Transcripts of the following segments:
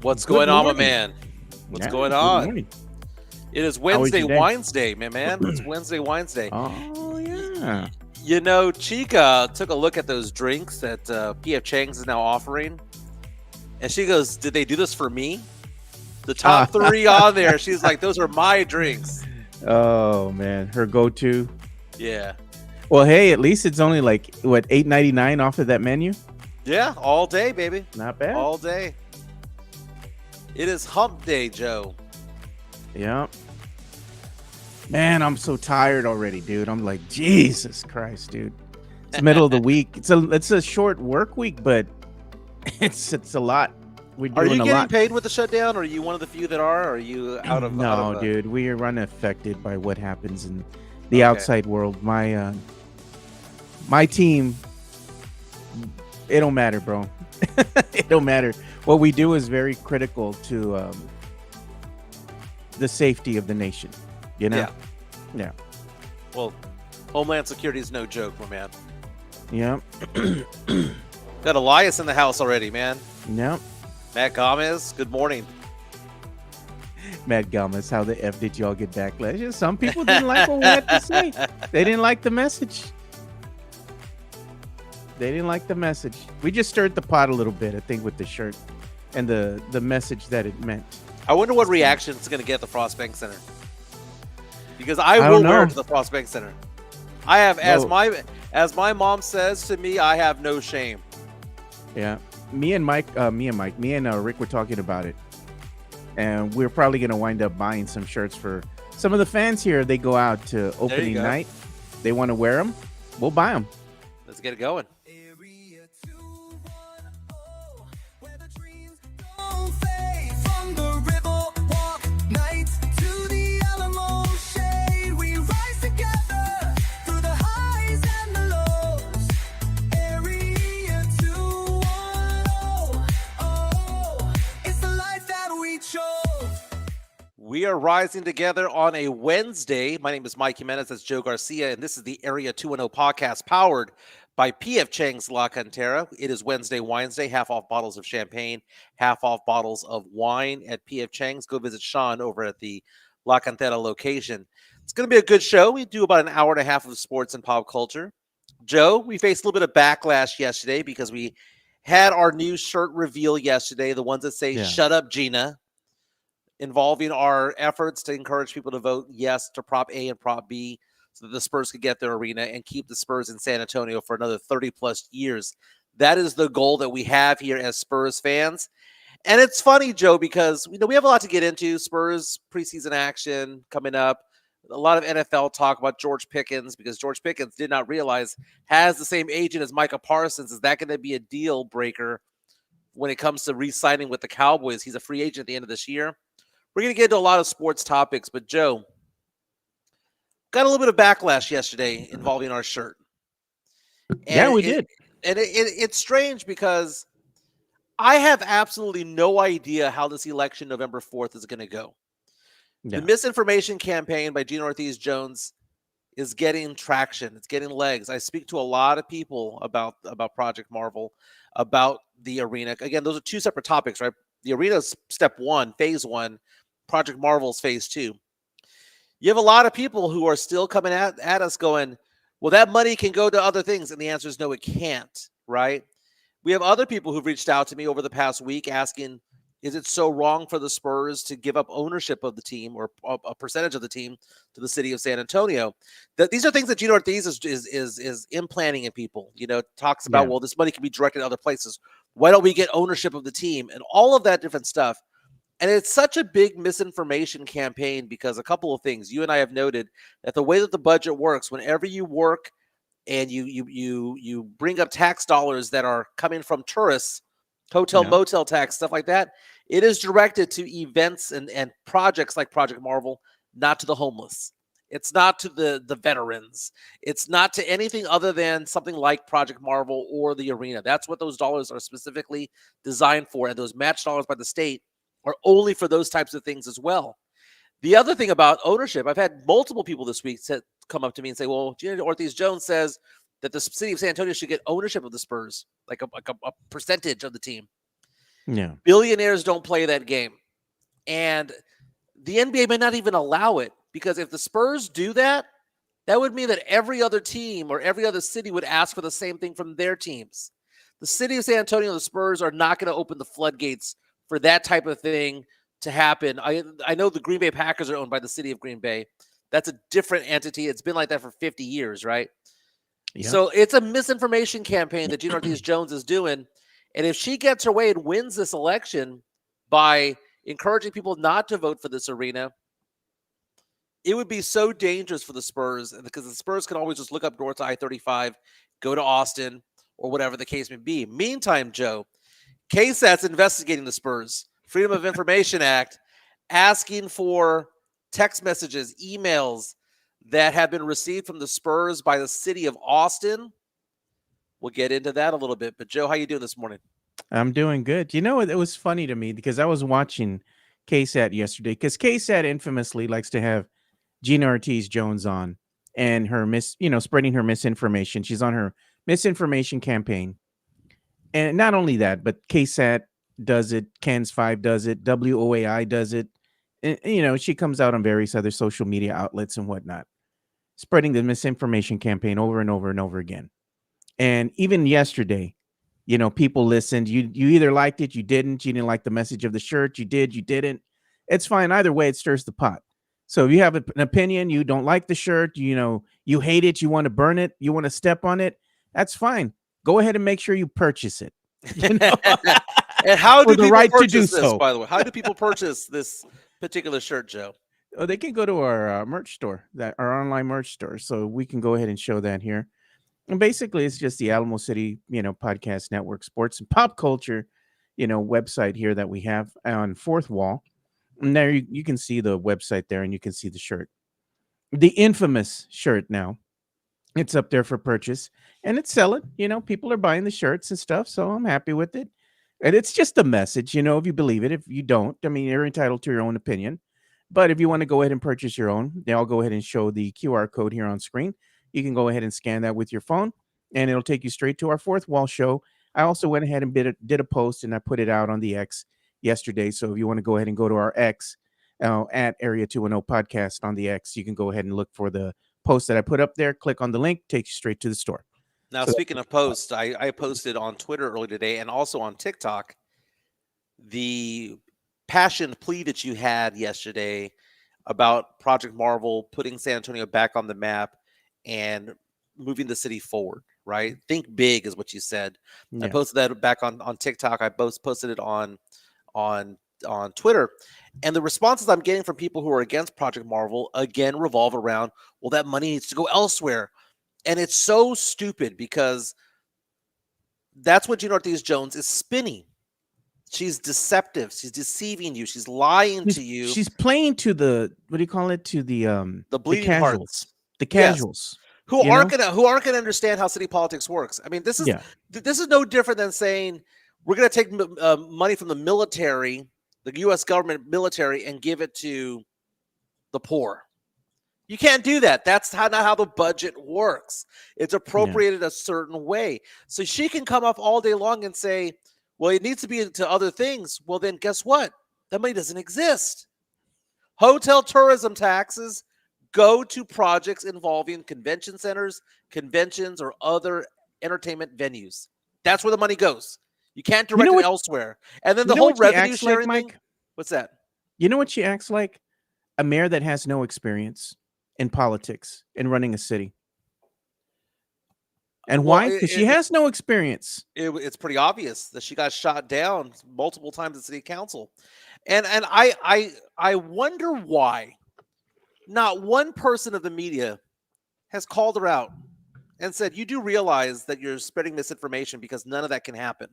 What's Good going on, my morning. man? What's Yeah, going good on? morning. It is How was Wednesday your day? Wednesday, my man. It's Wednesday Wednesday. Oh, yeah. You know, Chica took a look at those drinks that PF Chang's is now offering, and she goes, "Did they do this for me?" The Ah, top three on there, she's like, "Those are my drinks." oh, man. Her go-to. Yeah, Well, hey, at least it's only like, what, $8.99 off of that menu? yeah, all day, baby, Not bad. all day. It is Hump Day, Joe. Yeah. Man, I'm so tired already, dude. I'm like, Jesus Christ, dude. It's the middle of the week. It's a short work week, but it's a lot. We're Are doing you a getting lot. paid with the shutdown? Or are you one of the few that are? Or are you out of No, dude, we are unaffected by what happens in the Okay. outside world. My team, it don't matter, bro. It don't matter. What we do is very critical to the safety of the nation. You know? Yeah. Well, Homeland Security is no joke, my man. Yeah. Got Elias in the house already, man. Yeah. Matt Gomez, good morning. Matt Gomez, how the F did y'all get backlash? Yeah, some people didn't like what we had to say. They didn't like the message. They didn't like the message. We just stirred the pot a little bit, I think, with the shirt and the message that it meant. I wonder what reaction it's going to get at the Frost Bank Center. Because I don't will wear know. it to the Frost Bank Center. I have, as No. my mom says to me, I have no shame. Yeah. Me and Rick were talking about it. And we're probably going to wind up buying some shirts for some of the fans here. They go out to opening go. night. They want to wear them. We'll buy them. Let's get it going. Area 210, where the dreams don't fade. From the river walk nights to the Alamo shade, we rise together through the highs and the lows. Area 210, oh, it's the life that we chose. We are rising together on a Wednesday. My name is Mike Jimenez. That's Joe Garcia. And this is the Area 210 podcast powered by PF Chang's La Cantera. It is Wednesday, half off bottles of champagne, half off bottles of wine at PF Chang's. Go visit Sean over at the La Cantera location. It's going to be a good show. We do about an hour and a half of sports and pop culture. Joe, we faced a little bit of backlash yesterday because we had our new shirt reveal yesterday, the ones that say, Yeah. "Shut up, Gina," involving our efforts to encourage people to vote yes to Prop A and Prop B so that the Spurs could get their arena and keep the Spurs in San Antonio for another 30 plus years. That is the goal that we have here as Spurs fans. And it's funny, Joe, because we have a lot to get into. Spurs preseason action coming up. A lot of NFL talk about George Pickens because George Pickens did not realize has the same agent as Micah Parsons. Is that going to be a deal breaker when it comes to re-signing with the Cowboys? He's a free agent at the end of this year. We're going to get into a lot of sports topics, but Joe, got a little bit of backlash yesterday involving our shirt. Yeah, we did. And it's strange because I have absolutely no idea how this election November 4th is going to go. Yeah. The misinformation campaign by Gina Ortiz-Jones is getting traction. It's getting legs. I speak to a lot of people about Project Marvel, about the arena. Again, those are two separate topics, right? The arena is step one, phase one. Project Marvel's phase two. You have a lot of people who are still coming at us going, well, that money can go to other things. And the answer is no, it can't, right? We have other people who've reached out to me over the past week asking, is it so wrong for the Spurs to give up ownership of the team or a percentage of the team to the city of San Antonio? That these are things that Gina Ortiz is implanting in people. Talks about, well, this money can be directed to other places. Why don't we get ownership of the team and all of that different stuff? And it's such a big misinformation campaign because a couple of things. You and I have noted that the way that the budget works, whenever you work and you bring up tax dollars that are coming from tourists, hotel, motel tax, stuff like that, it is directed to events and projects like Project Marvel, not to the homeless. It's not to the veterans. It's not to anything other than something like Project Marvel or the arena. That's what those dollars are specifically designed for. And those match dollars by the state are only for those types of things as well. The other thing about ownership, I've had multiple people this week come up to me and say, well, Gina Ortiz-Jones says that the city of San Antonio should get ownership of the Spurs, like a percentage of the team. Yeah. Billionaires don't play that game. And the NBA may not even allow it, because if the Spurs do that, that would mean that every other team or every other city would ask for the same thing from their teams. The city of San Antonio and the Spurs are not going to open the floodgates for that type of thing to happen. I know the Green Bay Packers are owned by the city of Green Bay. That's a different entity. It's been like that for 50 years, right? Yep. So it's a misinformation campaign that Gina Ortiz-Jones is doing. And if she gets her way and wins this election by encouraging people not to vote for this arena, it would be so dangerous for the Spurs, because the Spurs can always just look up north to I-35, go to Austin, or whatever the case may be. Meantime, Joe, KSAT's investigating the Spurs Freedom of Information Act, asking for text messages, emails that have been received from the Spurs by the city of Austin. We'll get into that a little bit. But Joe, how you doing this morning? I'm doing good. You know, it was funny to me because I was watching KSAT yesterday, because KSAT infamously likes to have Gina Ortiz-Jones on and her spreading her misinformation. She's on her misinformation campaign. And not only that, but KSAT does it, Cans 5 does it, WOAI does it. And, she comes out on various other social media outlets and whatnot, spreading the misinformation campaign over and over and over again. And even yesterday, people listened. You either liked it, you didn't. You didn't like the message of the shirt, you did, you didn't. It's fine. Either way, it stirs the pot. So if you have an opinion, you don't like the shirt, you hate it, you want to burn it, you want to step on it, that's fine. Go ahead and make sure you purchase it. And how do the people right to purchase do this, so. by the way? How do people purchase this particular shirt, Joe? Oh, they can go to our merch store, our online merch store. So we can go ahead and show that here. And basically, it's just the Alamo City, Podcast Network, sports and pop culture, website here that we have on Fourth Wall. And there you can see the website there, and you can see the shirt, the infamous shirt. Now it's up there for purchase, and it's selling. People are buying the shirts and stuff, so I'm happy with it. And it's just a message, if you believe it. If you don't, I mean, you're entitled to your own opinion. But if you want to go ahead and purchase your own, I'll go ahead and show the QR code here on screen. You can go ahead and scan that with your phone, and it'll take you straight to our Fourth Wall show. I also went ahead and did a post, and I put it out on the X yesterday. So if you want to go ahead and go to our X at Area 210 Podcast on the X, you can go ahead and look for the post that I put up there. Click on the link, takes you straight to the store. Now, speaking of posts, I posted on Twitter earlier today and also on TikTok the passion plea that you had yesterday about Project Marvel putting San Antonio back on the map and moving the city forward, right? Think big is what you said. Yeah. I posted that back on TikTok. I posted it on Twitter. And the responses I'm getting from people who are against Project Marvel, again, revolve around, well, that money needs to go elsewhere. And it's so stupid, because that's what Gina Ortiz-Jones is spinning. She's deceptive. She's deceiving you. She's lying to you. She's playing to the, what do you call it? To the bleeding casuals. Hearts. The casuals. Yes. Who aren't gonna understand how city politics works. I mean, this is no different than saying we're gonna take money from the military, the U.S. government military, and give it to the poor. You can't do that. That's not how the budget works. It's appropriated a certain way. So she can come up all day long and say, well, it needs to be into other things. Well, then guess what? That money doesn't exist. Hotel tourism taxes go to projects involving convention centers, conventions, or other entertainment venues. That's where the money goes. You can't direct it elsewhere. And then the whole revenue sharing thing. What's that? You know what she acts like? A mayor that has no experience in politics and running a city. And why? Because she has no experience. It's pretty obvious that she got shot down multiple times at city council. And I wonder why not one person of the media has called her out and said, you do realize that you're spreading misinformation, because none of that can happen.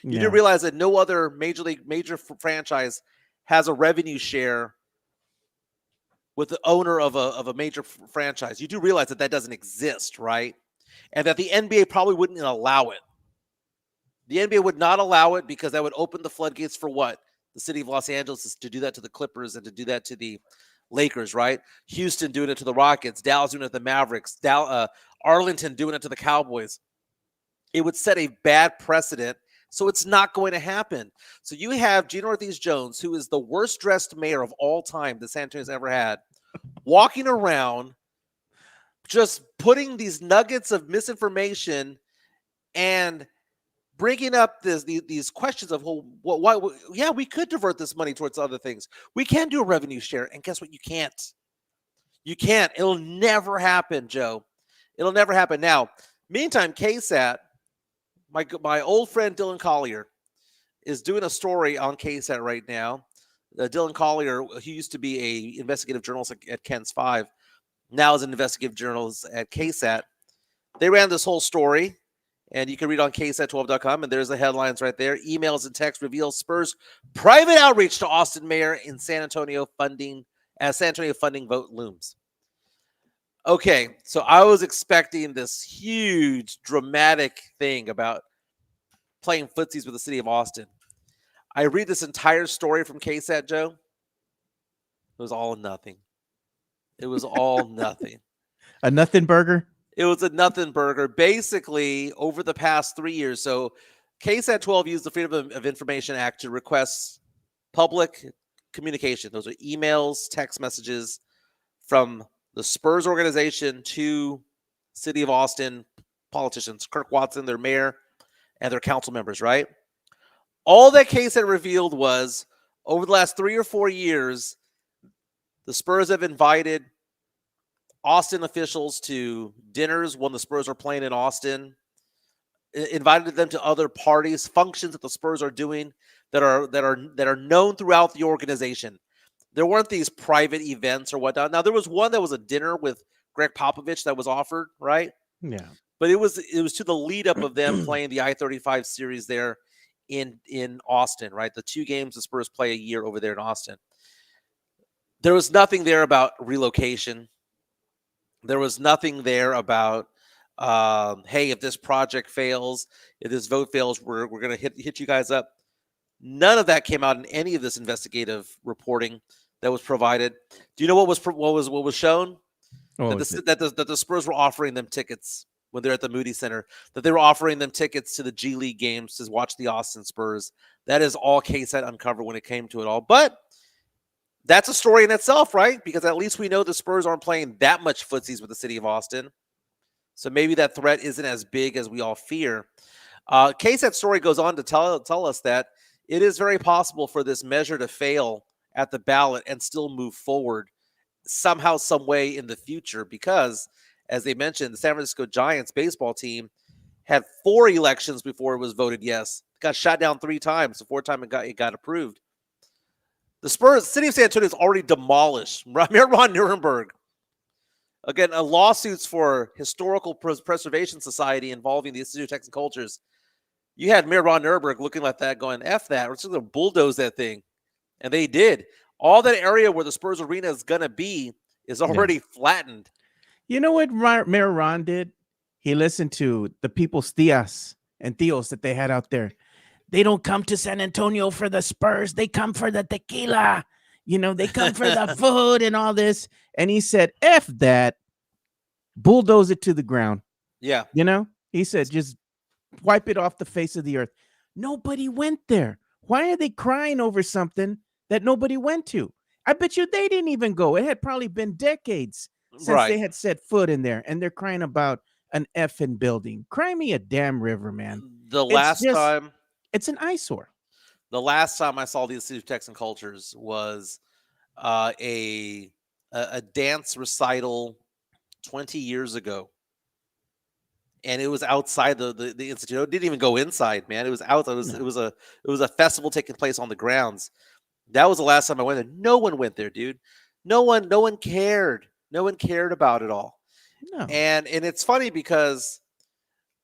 You do realize that no other major franchise has a revenue share with the owner of a major franchise. You do realize that doesn't exist, right? And that the NBA probably wouldn't allow it. The NBA would not allow it, because that would open the floodgates for what? The city of Los Angeles is to do that to the Clippers and to do that to the Lakers, right? Houston doing it to the Rockets, Dallas doing it to the Mavericks, Arlington doing it to the Cowboys. It would set a bad precedent, So it's not going to happen. So you have Gina Ortiz-Jones, who is the worst dressed mayor of all time that San Antonio's ever had, walking around just putting these nuggets of misinformation and bringing up these questions of, well, why? Yeah, we could divert this money towards other things. We can do a revenue share, and guess what? You can't. You can't. It'll never happen, Joe. It'll never happen. Now, meantime, KSAT, my old friend Dylan Collier, is doing a story on KSAT right now. Dylan Collier, he used to be a investigative journalist at KENS 5, now is an investigative journalist at KSAT. They ran this whole story, and you can read on KSAT12.com, and there's the headlines right there. Emails and texts reveal Spurs private outreach to Austin mayor in San Antonio funding as San Antonio funding vote looms. Okay, so I was expecting this huge dramatic thing about playing footsies with the city of Austin. I read this entire story from KSAT, Joe. It was all nothing. It was all nothing. A nothing burger? It was a nothing burger. Basically, over the past 3 years, so KSAT 12 used the Freedom of Information Act to request public communication. Those are emails, text messages from the Spurs organization to City of Austin politicians, Kirk Watson, their mayor, and their council members, right? All that KSAT revealed was over the last 3 or 4 years, the Spurs have invited Austin officials to dinners when the Spurs are playing in Austin, invited them to other parties, functions that the Spurs are doing that are known throughout the organization. There weren't these private events or whatnot. Now, there was one that was a dinner with Greg Popovich that was offered, right? Yeah. But it was to the lead up of them playing the I-35 series there in Austin, right? The 2 games the Spurs play a year over there in Austin. There was nothing there about relocation. There was nothing there about, hey, if this project fails, if this vote fails, we're going to hit you guys up. None of that came out in any of this investigative reporting that was provided. Do you know what was shown? That the Spurs were offering them tickets when they're at the Moody Center, that they were offering them tickets to the G League games to watch the Austin Spurs. That is all KSAT uncovered when it came to it all. But that's a story in itself, right? Because at least we know the Spurs aren't playing that much footsies with the city of Austin. So maybe that threat isn't as big as we all fear. KSAT's story goes on to tell us that it is very possible for this measure to fail at the ballot and still move forward somehow, some way in the future. Because, as they mentioned, the San Francisco Giants baseball team had 4 elections before it was voted yes. It got shot down 3 times. The 4th time it got approved. The Spurs, city of San Antonio, has already demolished Mayor Ron Nirenberg. Again, lawsuits for Historical Preservation Society involving the Institute of Texas Cultures. You had Mayor Ron Nirenberg looking like that, going, F that. We're just going to bulldoze that thing. And they did. All that area where the Spurs arena is going to be is already flattened. You know what Mayor Ron did? He listened to the people's tias and tios that they had out there. They don't come to San Antonio for the Spurs. They come for the tequila. You know, they come for the food and all this. And he said, F that. Bulldoze it to the ground. Yeah. You know, he said, just wipe it off the face of the earth. Nobody went there. Why are they crying over something that nobody went to? I bet you they didn't even go. It had probably been decades since they had set foot in there. And they're crying about an effing building. Cry me a damn river, man. It's an eyesore. The last time I saw the Institute of Texas Cultures was a dance recital 20 years ago. And it was outside the institute. It didn't even go inside, man. It was outside. It was a festival taking place on the grounds. That was the last time I went there. No one went there, dude. No one cared. No one cared about it all. No. And it's funny because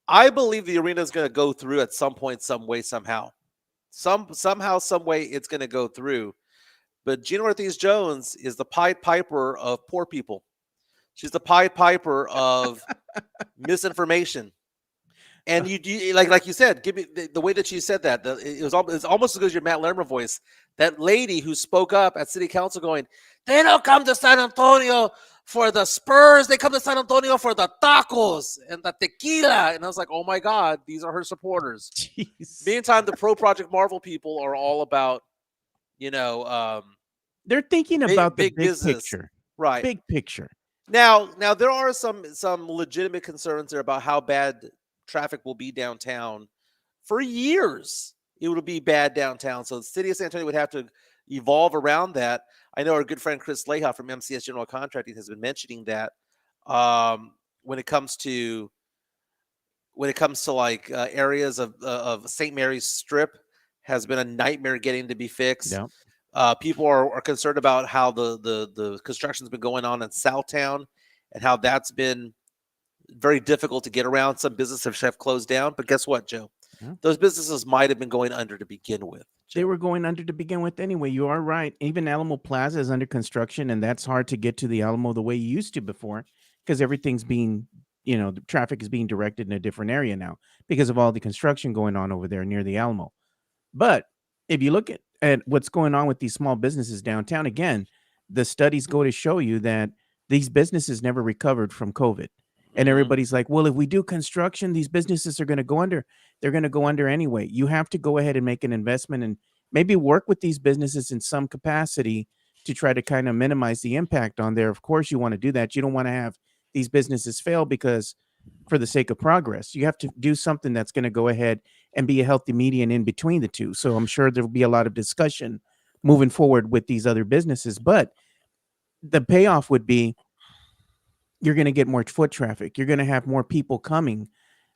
I believe the arena is going to go through at some point, some way, somehow. Somehow, some way it's going to go through. But Gina Ortiz-Jones is the Pied Piper of poor people. She's the Pied Piper of misinformation. And you like you said, give me the way that you said that. It was almost as good as your Matt Lerner voice. That lady who spoke up at City Council going, they don't come to San Antonio for the Spurs. They come to San Antonio for the tacos and the tequila. And I was like, oh my God, these are her supporters. Jeez. Meantime, the Pro Project Marvel people are all about, They're thinking about the big big business. picture. Right. Big picture. Now there are some legitimate concerns there about how bad traffic will be downtown. For years, it would be bad downtown. So the city of San Antonio would have to evolve around that. I know our good friend Chris Leha from MCS General Contracting has been mentioning that when it comes to like areas of St. Mary's Strip has been a nightmare getting to be fixed. Yeah. People are concerned about how the construction's been going on in Southtown and how that's been very difficult to get around. Some businesses have closed down, but guess what, Joe? Yeah. Those businesses might have been going under to begin with. They Joe. were going under to begin with anyway. You are right. Even Alamo Plaza is under construction, and that's hard to get to the Alamo the way you used to before because everything's being, the traffic is being directed in a different area now because of all the construction going on over there near the Alamo. But if you look at what's going on with these small businesses downtown, again, the studies go to show you that these businesses never recovered from COVID. And Mhm. everybody's like, well, if we do construction, these businesses are going to go under. They're going to go under anyway. You have to go ahead and make an investment and maybe work with these businesses in some capacity to try to kind of minimize the impact on there. Of course, you want to do that. You don't want to have these businesses fail because for the sake of progress, you have to do something that's going to go ahead and be a healthy median in between the two. So I'm sure there will be a lot of discussion moving forward with these other businesses, but the payoff would be you're going to get more foot traffic. You're going to have more people coming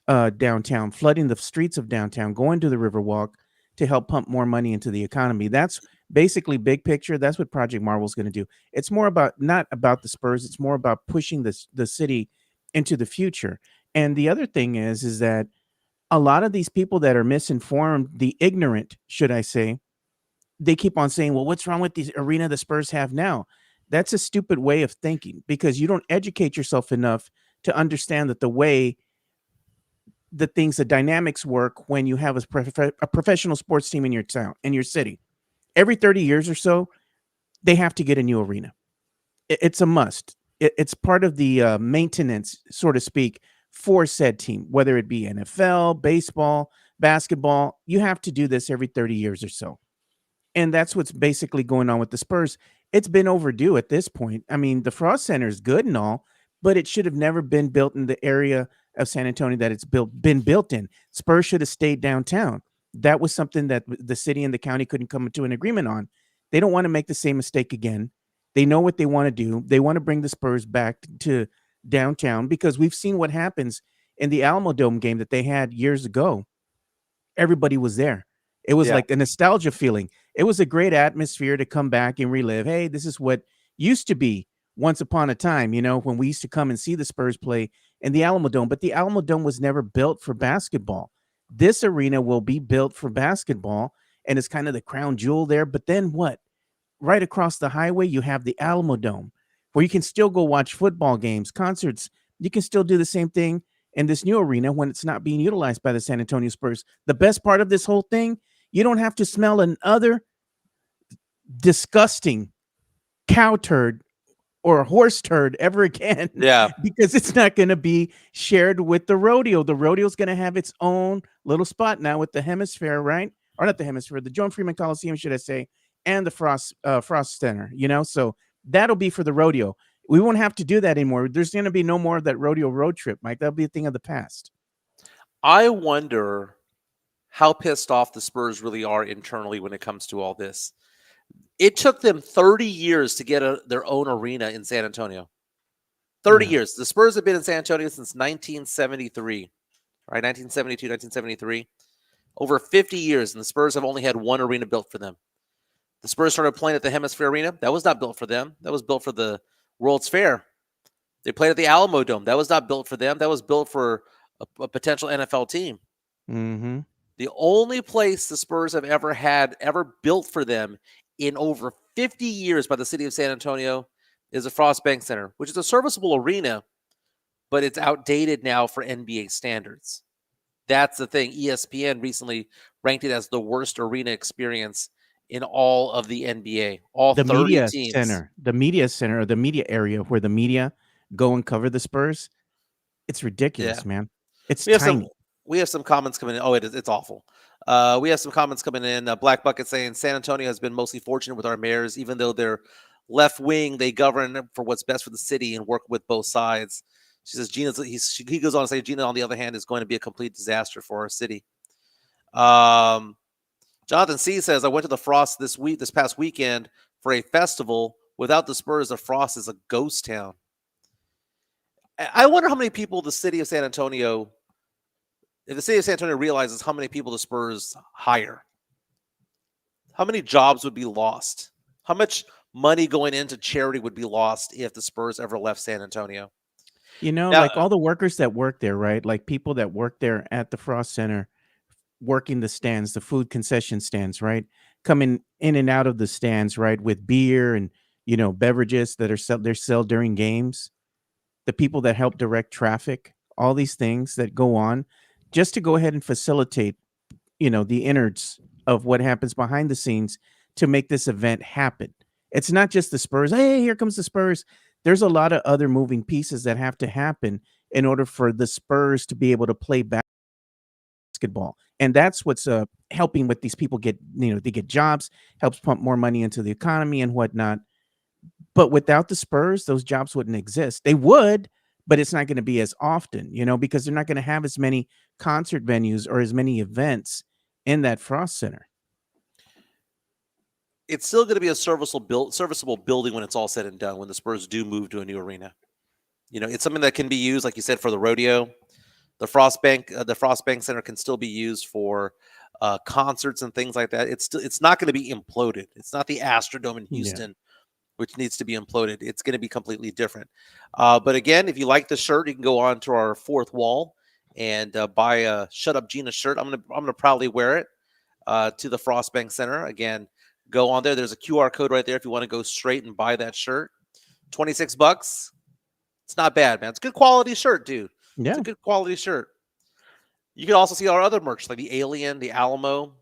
downtown, flooding the streets of downtown, going to the Riverwalk to help pump more money into the economy. That's basically big picture. That's what Project Marvel is going to do. It's more about not about the Spurs. It's more about pushing the city into the future. And the other thing is that a lot of these people that are misinformed, the ignorant, should I say, they keep on saying, well, what's wrong with the arena the Spurs have now? That's a stupid way of thinking because you don't educate yourself enough to understand that the way the dynamics work when you have a professional sports team in your town, in your city. Every 30 years or so, they have to get a new arena. It's a must. It's part of the maintenance, so to speak, for said team, whether it be NFL, baseball, basketball. You have to do this every 30 years or so. And that's what's basically going on with the Spurs. It's been overdue at this point. I mean, the Frost Center is good and all, but it should have never been built in the area of San Antonio that it's been built in. Spurs should have stayed downtown. That was something that the city and the county couldn't come to an agreement on. They don't want to make the same mistake again. They know what they want to do. They want to bring the Spurs back to downtown because we've seen what happens in the Alamo Dome game that they had years ago. Everybody was there. It was Yeah. like a nostalgia feeling. It was a great atmosphere to come back and relive. Hey, this is what used to be once upon a time, when we used to come and see the Spurs play in the Alamo Dome. But the Alamo Dome was never built for basketball. This arena will be built for basketball, and it's kind of the crown jewel there. But then what? Right across the highway, you have the Alamo Dome, where you can still go watch football games, concerts. You can still do the same thing in this new arena when it's not being utilized by the San Antonio Spurs. The best part of this whole thing, you don't have to smell another disgusting cow turd or horse turd ever again. Yeah. Because it's not going to be shared with the rodeo. The rodeo is going to have its own little spot now with the hemisphere, right? Or not the hemisphere, the Joan Freeman Coliseum, should I say, and the Frost Center, so that'll be for the rodeo. We won't have to do that anymore. There's going to be no more of that rodeo road trip, Mike. That'll be a thing of the past. I wonder how pissed off the Spurs really are internally when it comes to all this. It took them 30 years to get their own arena in San Antonio. 30 years. The Spurs have been in San Antonio since 1973, right? 1972, 1973. Over 50 years, and the Spurs have only had one arena built for them. The Spurs started playing at the Hemisphere Arena. That was not built for them. That was built for the World's Fair. They played at the Alamo Dome. That was not built for them. That was built for a potential NFL team. Mm-hmm. The only place the Spurs have ever built for them in over 50 years by the city of San Antonio is the Frost Bank Center, which is a serviceable arena, but it's outdated now for NBA standards. That's the thing. ESPN recently ranked it as the worst arena experience in all of the NBA. All The 30 media teams. center, the media center, or the media area where the media go and cover the Spurs, it's Yeah. ridiculous, man. It's We have some tiny. we have some comments coming in. Oh, it's awful. We have some comments coming in. Black Bucket saying San Antonio has been mostly fortunate with our mayors, even though they're left wing. They govern for what's best for the city and work with both sides. She says he goes on to say Gina, on the other hand, is going to be a complete disaster for our city. Um, Jonathan C says I went to the Frost this past weekend for a festival. Without the Spurs, the Frost is a ghost town. I wonder how many people the city of San Antonio, if the city of San Antonio realizes how many people the Spurs hire, how many jobs would be lost? How much money going into charity would be lost if the Spurs ever left San Antonio? Now, Like all the workers that work there, right? Like people that work there at the Frost Center, working the stands, the food concession stands, right? Coming in and out of the stands, right? With beer and, beverages that they're sell during games. The people that help direct traffic, all these things that go on just to go ahead and facilitate, the innards of what happens behind the scenes to make this event happen. It's not just the Spurs. Hey, here comes the Spurs. There's a lot of other moving pieces that have to happen in order for the Spurs to be able to play basketball. And that's what's helping with these people get, they get jobs, helps pump more money into the economy and whatnot. But without the Spurs, those jobs wouldn't exist. They would, but it's not going to be as often, because they're not going to have as many concert venues or as many events in that Frost Center. it's still going to be a serviceable building when it's all said and done. When the Spurs do move to a new arena, it's something that can be used, like you said, for the rodeo. The Frostbank Center can still be used for concerts and things like that. It's not going to be imploded. It's not the Astrodome in Yeah. Houston, which needs to be imploded. It's going to be completely different. But again, if you like the shirt, you can go on to our fourth wall and buy a "Shut Up Gina" shirt. I'm gonna proudly wear it to the Frostbank Center. Again, go on there. There's a QR code right there if you want to go straight and buy that shirt. $26. It's not bad, man. It's a good quality shirt, dude. It's Yeah. a good quality shirt. You can also see our other merch, like the Alien, the Alamo.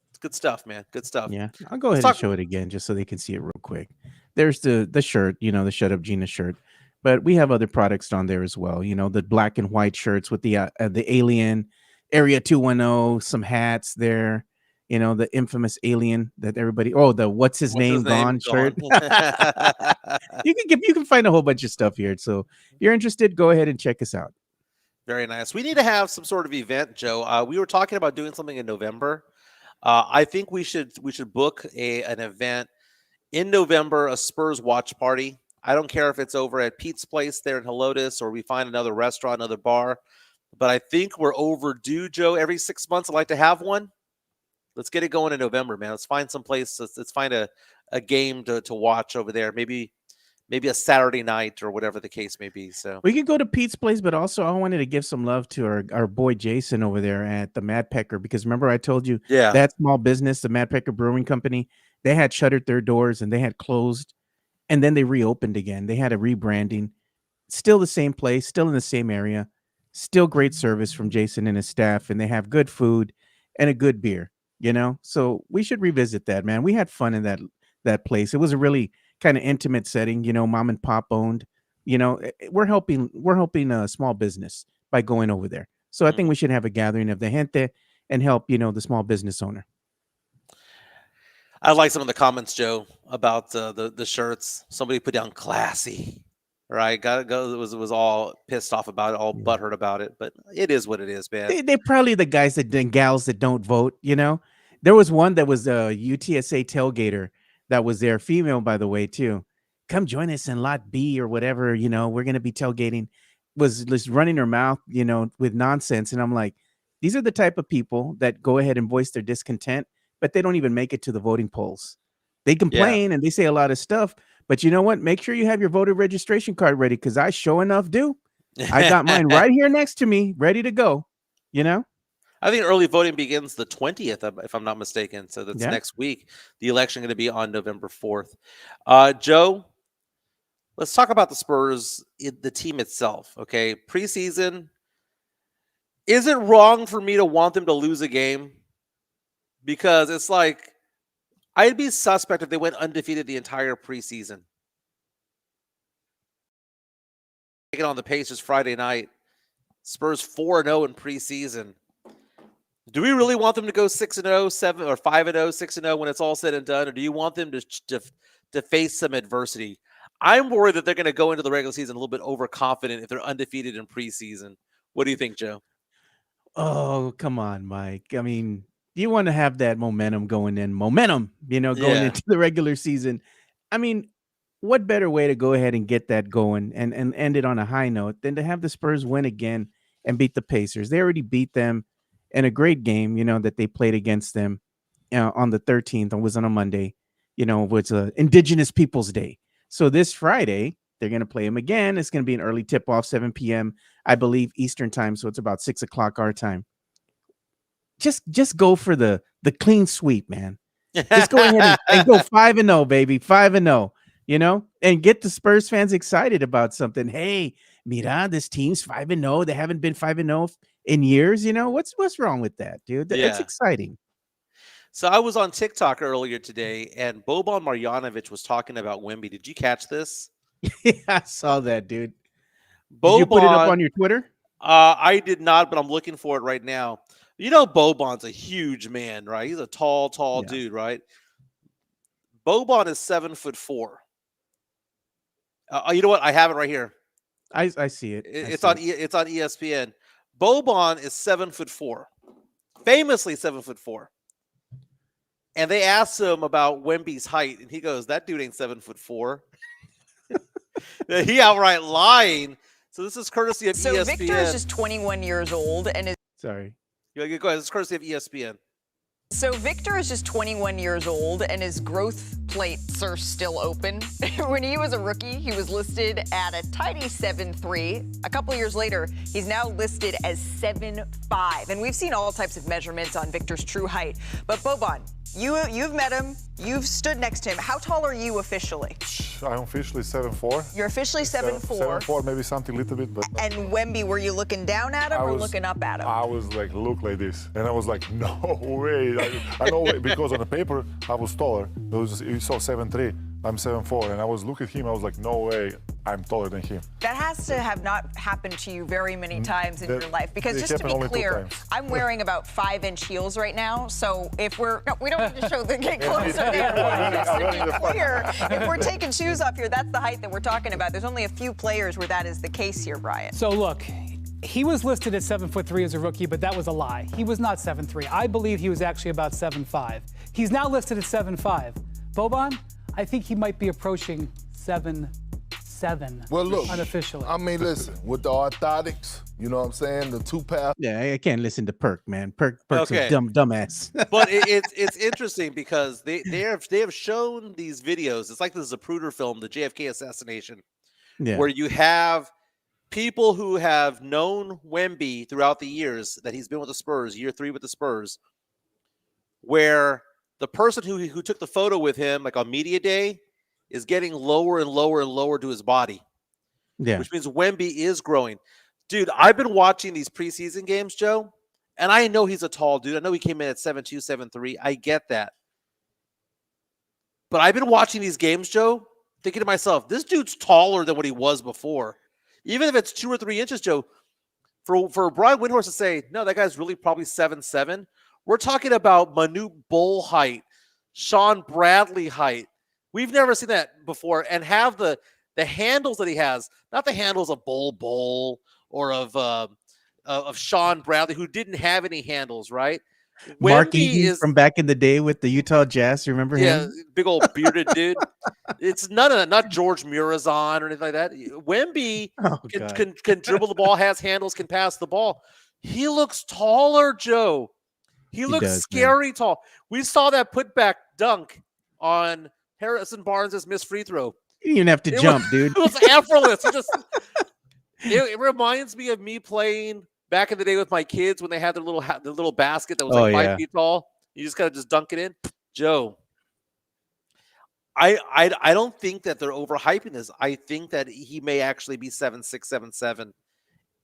It's good stuff, man. Good stuff. Yeah. I'll go Let's ahead and talk. show it again just so they can see it real quick. There's the shirt, the Shut Up Gina shirt. But we have other products on there as well. The black and white shirts with the alien Area 210, some hats there. The infamous alien that everybody, the what's his What's his name name? gone shirt. Gone. You can find a whole bunch of stuff here. So if you're interested, go ahead and check us out. Very nice. We need to have some sort of event, Joe. We were talking about doing something in November. I think we should book an event in November, a Spurs watch party. I don't care if it's over at Pete's Place there in Helotes or we find another restaurant, another bar. But I think we're overdue, Joe. Every 6 months, I'd like to have one. Let's get it going in November, man. Let's find some place. Let's find a game to watch over there. Maybe a Saturday night or whatever the case may be. So We could go to Pete's Place, but also I wanted to give some love to our boy Jason over there at the Mad Pecker, because remember I told you yeah, that small business, the Mad Pecker Brewing Company, they had shuttered their doors and they had closed, and then they reopened again. They had a rebranding. Still the same place, still in the same area, still great service from Jason and his staff, and they have good food and a good beer, So we should revisit that, man. We had fun in that place. It was a really kind of intimate setting, mom and pop owned. We're helping a small business by going over there. So I think we should have a gathering of the gente and help, the small business owner. I like some of the comments, Joe, about the shirts. Somebody put down classy, right? Got to go. Was all pissed off about it, all Yeah. butthurt about it. But it is what it is, man. They're probably the guys and gals that don't vote, There was one that was a UTSA tailgater that was there, female, by the way, too. Come join us in lot B or whatever, we're going to be tailgating. Was just running her mouth, with nonsense. And I'm like, these are the type of people that go ahead and voice their discontent, but they don't even make it to the voting polls. They complain and they say a lot of stuff, but you know what? Make sure you have your voter registration card ready, because I sure enough do. I got mine right here next to me, ready to go, I think early voting begins the 20th, if I'm not mistaken. So that's Yeah. next week. The election going to be on November 4th. Joe, let's talk about the Spurs, the team itself. Okay, preseason. Is it wrong for me to want them to lose a game? Because it's like I'd be suspect if they went undefeated the entire preseason. Taking on the Pacers Friday night. Spurs 4-0 in preseason. Do we really want them to go 6-0, 7 or 5-0, 6-0 when it's all said and done, or do you want them to face some adversity? I'm worried that they're going to go into the regular season a little bit overconfident if they're undefeated in preseason. What do you think, Joe? Oh, come on, Mike. I mean, you want to have that momentum going going Yeah. into the regular season. I mean, what better way to go ahead and get that going and end it on a high note than to have the Spurs win again and beat the Pacers? They already beat them in a great game, that they played against them on the 13th. It was on a Monday, was Indigenous Peoples Day. So this Friday, they're going to play them again. It's going to be an early tip-off, 7 p.m., I believe, Eastern time. So it's about 6 o'clock our time. Just go for the clean sweep, man. Just go ahead and go 5-0, baby, 5-0, and get the Spurs fans excited about something. Hey, mira, this team's 5-0. They haven't been 5-0 in years. What's wrong with that, dude? It's Yeah. exciting. So I was on TikTok earlier today, and Boban Marjanovic was talking about Wemby. Did you catch this? Yeah, I saw that, dude. Boban, Did you put it up on your Twitter? I did not, but I'm looking for it right now. Boban's a huge man, right? He's a tall Yeah. dude, right? Boban is 7'4". You know what? I have it right here. I see it. It's on ESPN. Boban is 7'4", famously 7'4". And they asked him about Wemby's height, and he goes, "That dude ain't 7'4". He outright lying. So this is courtesy of ESPN. So Victor is just 21 years old and is. Sorry. Go ahead. This is courtesy of ESPN. So Victor is just 21 years old and his growth plates are still open. When he was a rookie, he was listed at a tiny 7'3". A couple years later, he's now listed as 7'5". And we've seen all types of measurements on Victor's true height. But Boban, you've met him. You've stood next to him. How tall are you officially? I'm officially 7'4". You're officially 7'4". 7'4", maybe something little bit, but. And Wemby, were you looking down at him or looking up at him? I was like, look like this, and I was like, no way. I know because on the paper I was taller. You saw 7'3". I'm 7'4", and I was looking at him. I was like, no way, I'm taller than him. That has to have not happened to you very many times in your life, because it just to happened be only 2 clear, times. I'm wearing about 5-inch heels right now. So if we don't need to show the get closer there. Just to be clear, if we're taking shoes off here, that's the height that we're talking about. There's only a few players where that is the case here, Brian. So look, he was listed at 7'3" as a rookie, but that was a lie. He was not 7'3". I believe he was actually about 7'5". He's now listed at 7'5". Boban, I think he might be approaching 7'7". Well, look, unofficially. I mean, listen, with the orthotics, you know what I'm saying, the 2-pass. Yeah, I can't listen to Perk, man. Perk's Okay. a dumbass. But it's interesting because they have shown these videos. It's like the Zapruder film, the JFK assassination, Yeah. where you have people who have known Wemby throughout the years that he's been with the Spurs, year 3 with the Spurs, where the person who took the photo with him, like on media day, is getting lower and lower and lower to his body. Yeah. Which means Wemby is growing. Dude, I've been watching these preseason games, Joe, and I know he's a tall dude. I know he came in at 7'2", 7'3". I get that. But I've been watching these games, Joe, thinking to myself, this dude's taller than what he was before. Even if it's 2 or 3 inches, Joe, for Brian Windhorst to say, no, that guy's really probably 7'7", we're talking about Manute Bol height, Sean Bradley height. We've never seen that before, and have the handles that he has, not the handles of Bol or of Sean Bradley, who didn't have any handles, right? Mark Wemby Eaton from back in the day with the Utah Jazz. Remember him? Yeah, big old bearded dude. It's none of that, not George Murazan or anything like that. Wemby can dribble the ball, has handles, can pass the ball. He looks taller, Joe. He looks scary tall. We saw that putback dunk on Harrison Barnes' missed free throw. You didn't even have to jump, dude. It was effortless. It reminds me of me playing back in the day with my kids when they had their little basket that was like 5 feet tall. You just gotta just dunk it in. Joe, I don't think that they're overhyping this. I think that he may actually be 7'6", 7'7",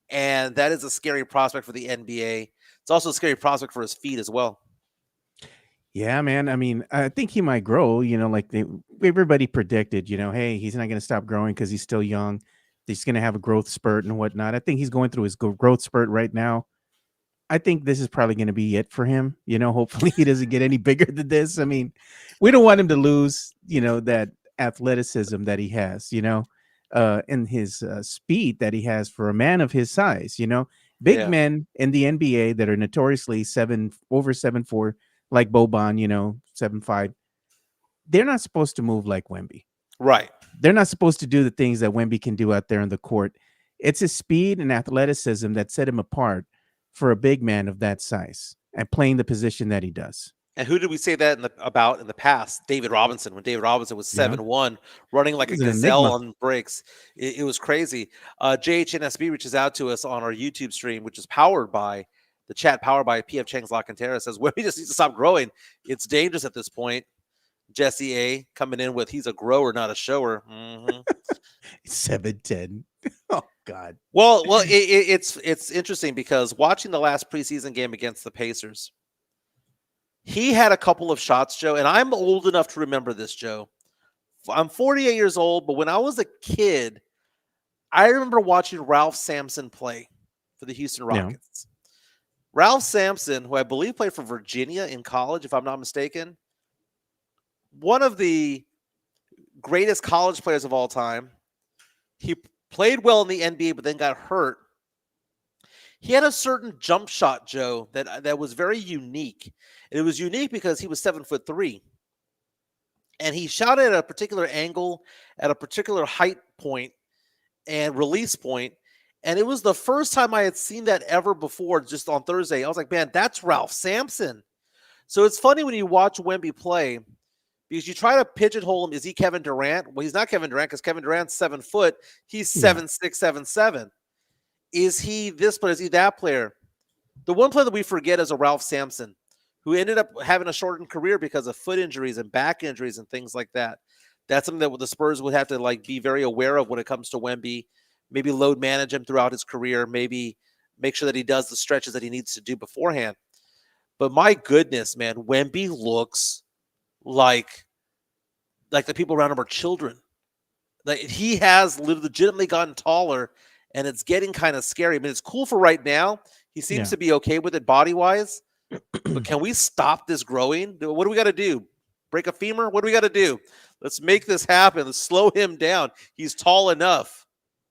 and that is a scary prospect for the NBA. It's also a scary prospect for his feet as well. Yeah, man. I mean, I think he might grow, like everybody predicted, hey, he's not going to stop growing because he's still young. He's going to have a growth spurt and whatnot. I think he's going through his growth spurt right now. I think this is probably going to be it for him. Hopefully he doesn't get any bigger than this. I mean, we don't want him to lose, that athleticism that he has, and his speed that he has for a man of his size. Big Yeah. men in the NBA that are notoriously over 7'4", like Boban, 7'5". They're not supposed to move like Wemby. Right. They're not supposed to do the things that Wemby can do out there on the court. It's his speed and athleticism that set him apart for a big man of that size and playing the position that he does. And who did we say that about in the past? David Robinson, when David Robinson was Yeah. 7'1", running like a He's an gazelle enigma. on breaks. It was crazy. JHNSB reaches out to us on our YouTube stream, which is powered by PF Chang's La Cantera, says, Wemby just needs to stop growing. It's dangerous at this point. Jesse A coming in with, he's a grower, not a shower. 7'10". Oh God. Well, it's interesting because watching the last preseason game against the Pacers, he had a couple of shots, Joe, and I'm old enough to remember this, Joe. I'm 48 years old, but when I was a kid, I remember watching Ralph Sampson play for the Houston Yeah. Rockets. Ralph Sampson, who I believe played for Virginia in college, if I'm not mistaken, one of the greatest college players of all time. He played well in the NBA, but then got hurt. He had a certain jump shot, Joe, that was very unique. It was unique because he was 7'3", and he shot at a particular angle, at a particular height point and release point. And it was the first time I had seen that ever before. Just on Thursday, I was like, man, that's Ralph Sampson. So it's funny when you watch Wemby play, because you try to pigeonhole him. Is he Kevin Durant? Well, he's not Kevin Durant because Kevin Durant's 7 foot. He's 7'6", 7'7". Is he this player? Is he that player? The one player that we forget is a Ralph Sampson, who ended up having a shortened career because of foot injuries and back injuries and things like that. That's something that the Spurs would have to be very aware of when it comes to Wemby. Maybe load manage him throughout his career. Maybe make sure that he does the stretches that he needs to do beforehand. But my goodness, man, Wemby looks like the people around him are children. Like, he has legitimately gotten taller, and it's getting kind of scary. I mean, it's cool for right now. He seems to be okay with it body-wise. But can we stop this growing? What do we got to do? Break a femur? What do we got to do? Let's make this happen. Let's slow him down. He's tall enough.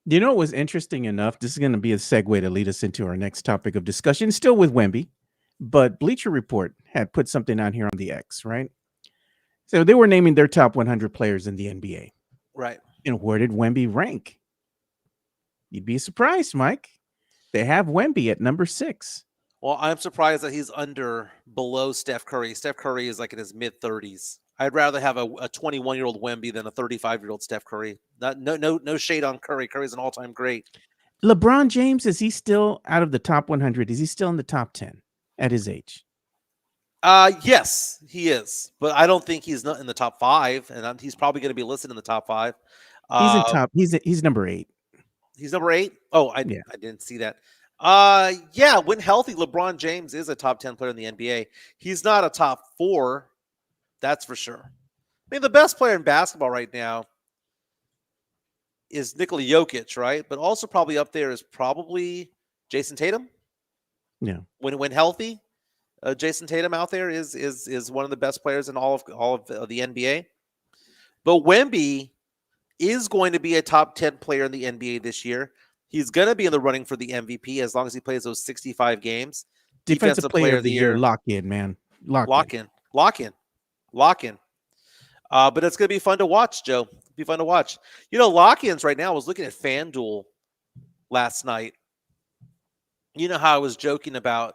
You know what was interesting enough? This is going to be a segue to lead us into our next topic of discussion, still with Wemby. But Bleacher Report had put something on here on the X, right? So they were naming their top 100 players in the NBA. Right. And where did Wemby rank? You'd be surprised, Mike. They have Wemby at number 6. Well, I'm surprised that he's below Steph Curry. Steph Curry is like in his mid-30s. I'd rather have a 21-year-old Wemby than a 35-year-old Steph Curry. No shade on Curry. Curry's an all-time great. LeBron James, is he still out of the top 100? Is he still in the top 10 at his age? Yes, he is. But I don't think he's not in the top 5, and he's probably going to be listed in the top 5. He's in top. He's number 8. He's number 8? Oh, I didn't see that. Yeah, when healthy, LeBron James is a top 10 player in the NBA. He's not a top 4, that's for sure. I mean, the best player in basketball right now is Nikola Jokic, right? But also probably up there is probably Jason Tatum. Yeah. When healthy, Jason Tatum out there is one of the best players in all of the NBA. But Wemby is going to be a top 10 player in the NBA this year. He's going to be in the running for the MVP as long as he plays those 65 games. Defensive player of the year. Lock in, man. Lock in. But it's going to be fun to watch, Joe. It'll be fun to watch. Lock-ins right now, I was looking at FanDuel last night. You know how I was joking about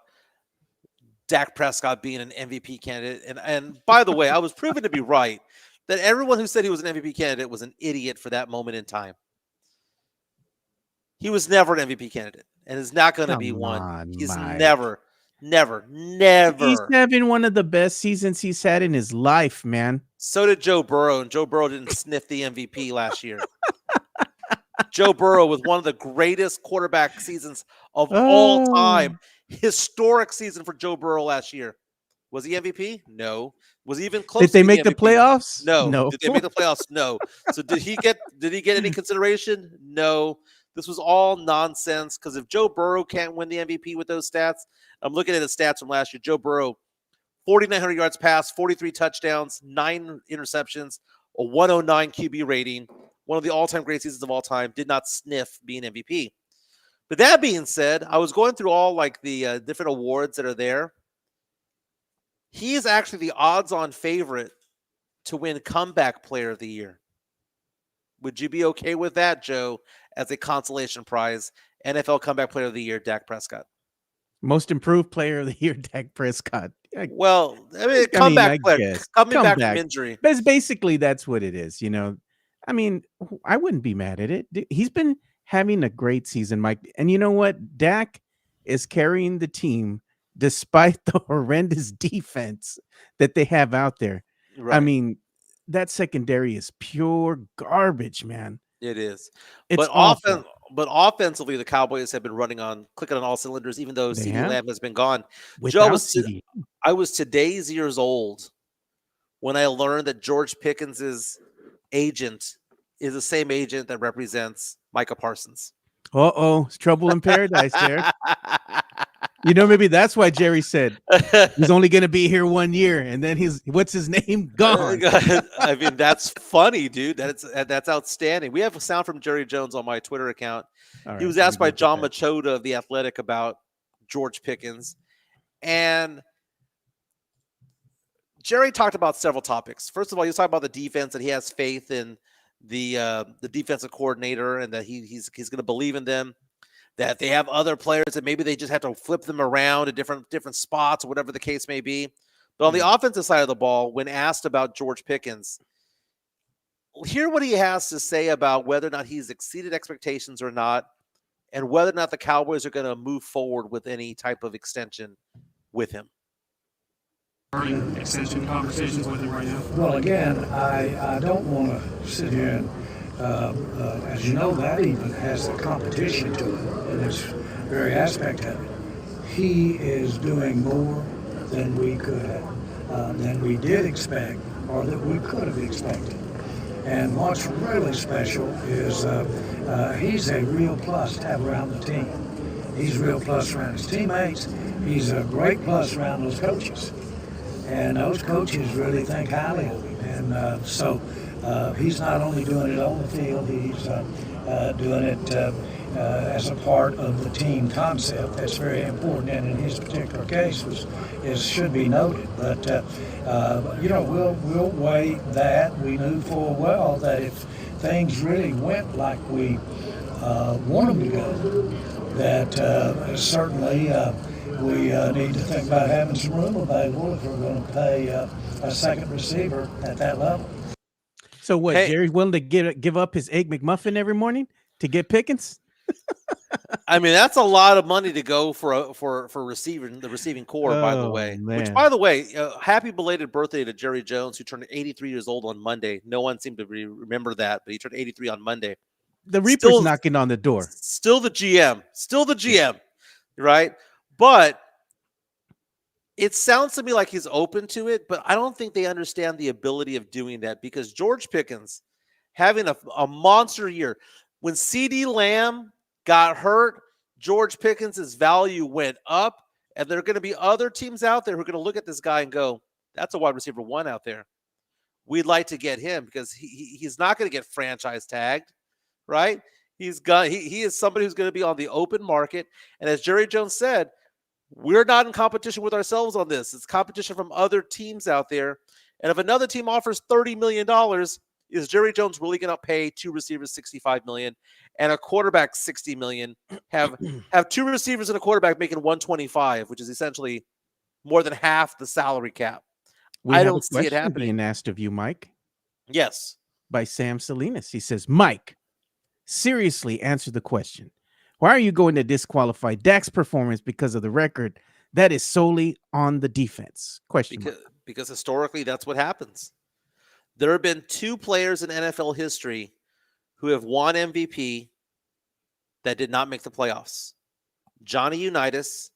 Dak Prescott being an MVP candidate. And by the way, I was proven to be right that everyone who said he was an MVP candidate was an idiot for that moment in time. He was never an MVP candidate and is not going to be one. He's Mike. never. He's having one of the best seasons he's had in his life, man. So did Joe Burrow, and Joe Burrow didn't sniff the MVP last year. Joe Burrow with one of the greatest quarterback seasons of all time. Historic season for Joe Burrow last year Was he MVP? No. Was he even close Did they to being make the MVP? playoffs? No. No. Did they make the playoffs? No. So did he get any consideration? No. This was all nonsense because if Joe Burrow can't win the MVP with those stats, I'm looking at his stats from last year. Joe Burrow, 4,900 yards passed, 43 touchdowns, 9 interceptions, a 109 QB rating, one of the all-time great seasons of all time, did not sniff being MVP. But that being said, I was going through all like the different awards that are there. He is actually the odds-on favorite to win Comeback Player of the Year. Would you be okay with that, Joe, as a consolation prize? NFL Comeback Player of the Year, Dak Prescott. Most improved player of the year, Dak Prescott. Well, I mean, I comeback player, guess. coming back from Comeback. injury. But basically, that's what it is. I mean, I wouldn't be mad at it. He's been having a great season, Mike. And you know what? Dak is carrying the team despite the horrendous defense that they have out there. Right. I mean, that secondary is pure garbage, man. It is. It's But offensively, the Cowboys have been clicking on all cylinders, even though They CeeDee have. Lamb has been gone. Without CD. I was today's years old when I learned that George Pickens's agent is the same agent that represents Micah Parsons. It's trouble in paradise there. Maybe that's why Jerry said he's only going to be here 1 year, and then what's his name? Gone. I mean, that's funny, dude. That's outstanding. We have a sound from Jerry Jones on my Twitter account. He was asked by John Machota of The Athletic about George Pickens, and Jerry talked about several topics. First of all, he was talking about the defense, that he has faith in the defensive coordinator, and that he's going to believe in them. That they have other players that maybe they just have to flip them around to different spots or whatever the case may be. But on the offensive side of the ball, when asked about George Pickens, hear what he has to say about whether or not he's exceeded expectations or not, and whether or not the Cowboys are going to move forward with any type of extension with him. Extension conversations with him right now? Well, again, I don't want to sit here and, as you know, that even has the competition to it in its very aspect of it. He is doing more than we could have, than we did expect, or that we could have expected. And what's really special is he's a real plus to have around the team. He's a real plus around his teammates. He's a great plus around those coaches. And those coaches really think highly of him. And so he's not only doing it on the field, he's doing it as a part of the team concept. That's very important, and in his particular case should be noted. But we'll weigh that. We knew full well that if things really went like we want them to go, that certainly we need to think about having some room available if we're going to pay a second receiver at that level. So what? Jerry's willing to give up his egg McMuffin every morning to get Pickens? I mean, that's a lot of money to go for the receiving core. By the way, man. Which, by the way, happy belated birthday to Jerry Jones, who turned 83 years old on Monday. No one seemed to remember that, but he turned 83 on Monday. The Reaper's knocking on the door. Still the GM, right? But it sounds to me like he's open to it, but I don't think they understand the ability of doing that, because George Pickens having a monster year. When CeeDee Lamb got hurt, George Pickens' value went up, and there are going to be other teams out there who are going to look at this guy and go, that's a wide receiver 1 out there. We'd like to get him, because he's not going to get franchise tagged, right? He is somebody who's going to be on the open market. And as Jerry Jones said, we're not in competition with ourselves on this. It's competition from other teams out there. And if another team offers $30 million, is Jerry Jones really going to pay 2 receivers $65 million and a quarterback $60 million? Have 2 receivers and a quarterback making $125, which is essentially more than half the salary cap. I don't see it happening. Being asked of you, Mike. Yes. By Sam Salinas. He says, Mike, seriously answer the question. Why are you going to disqualify Dak's performance because of the record that is solely on the defense? Because historically, that's what happens. There have been 2 players in NFL history who have won MVP that did not make the playoffs: Johnny Unitas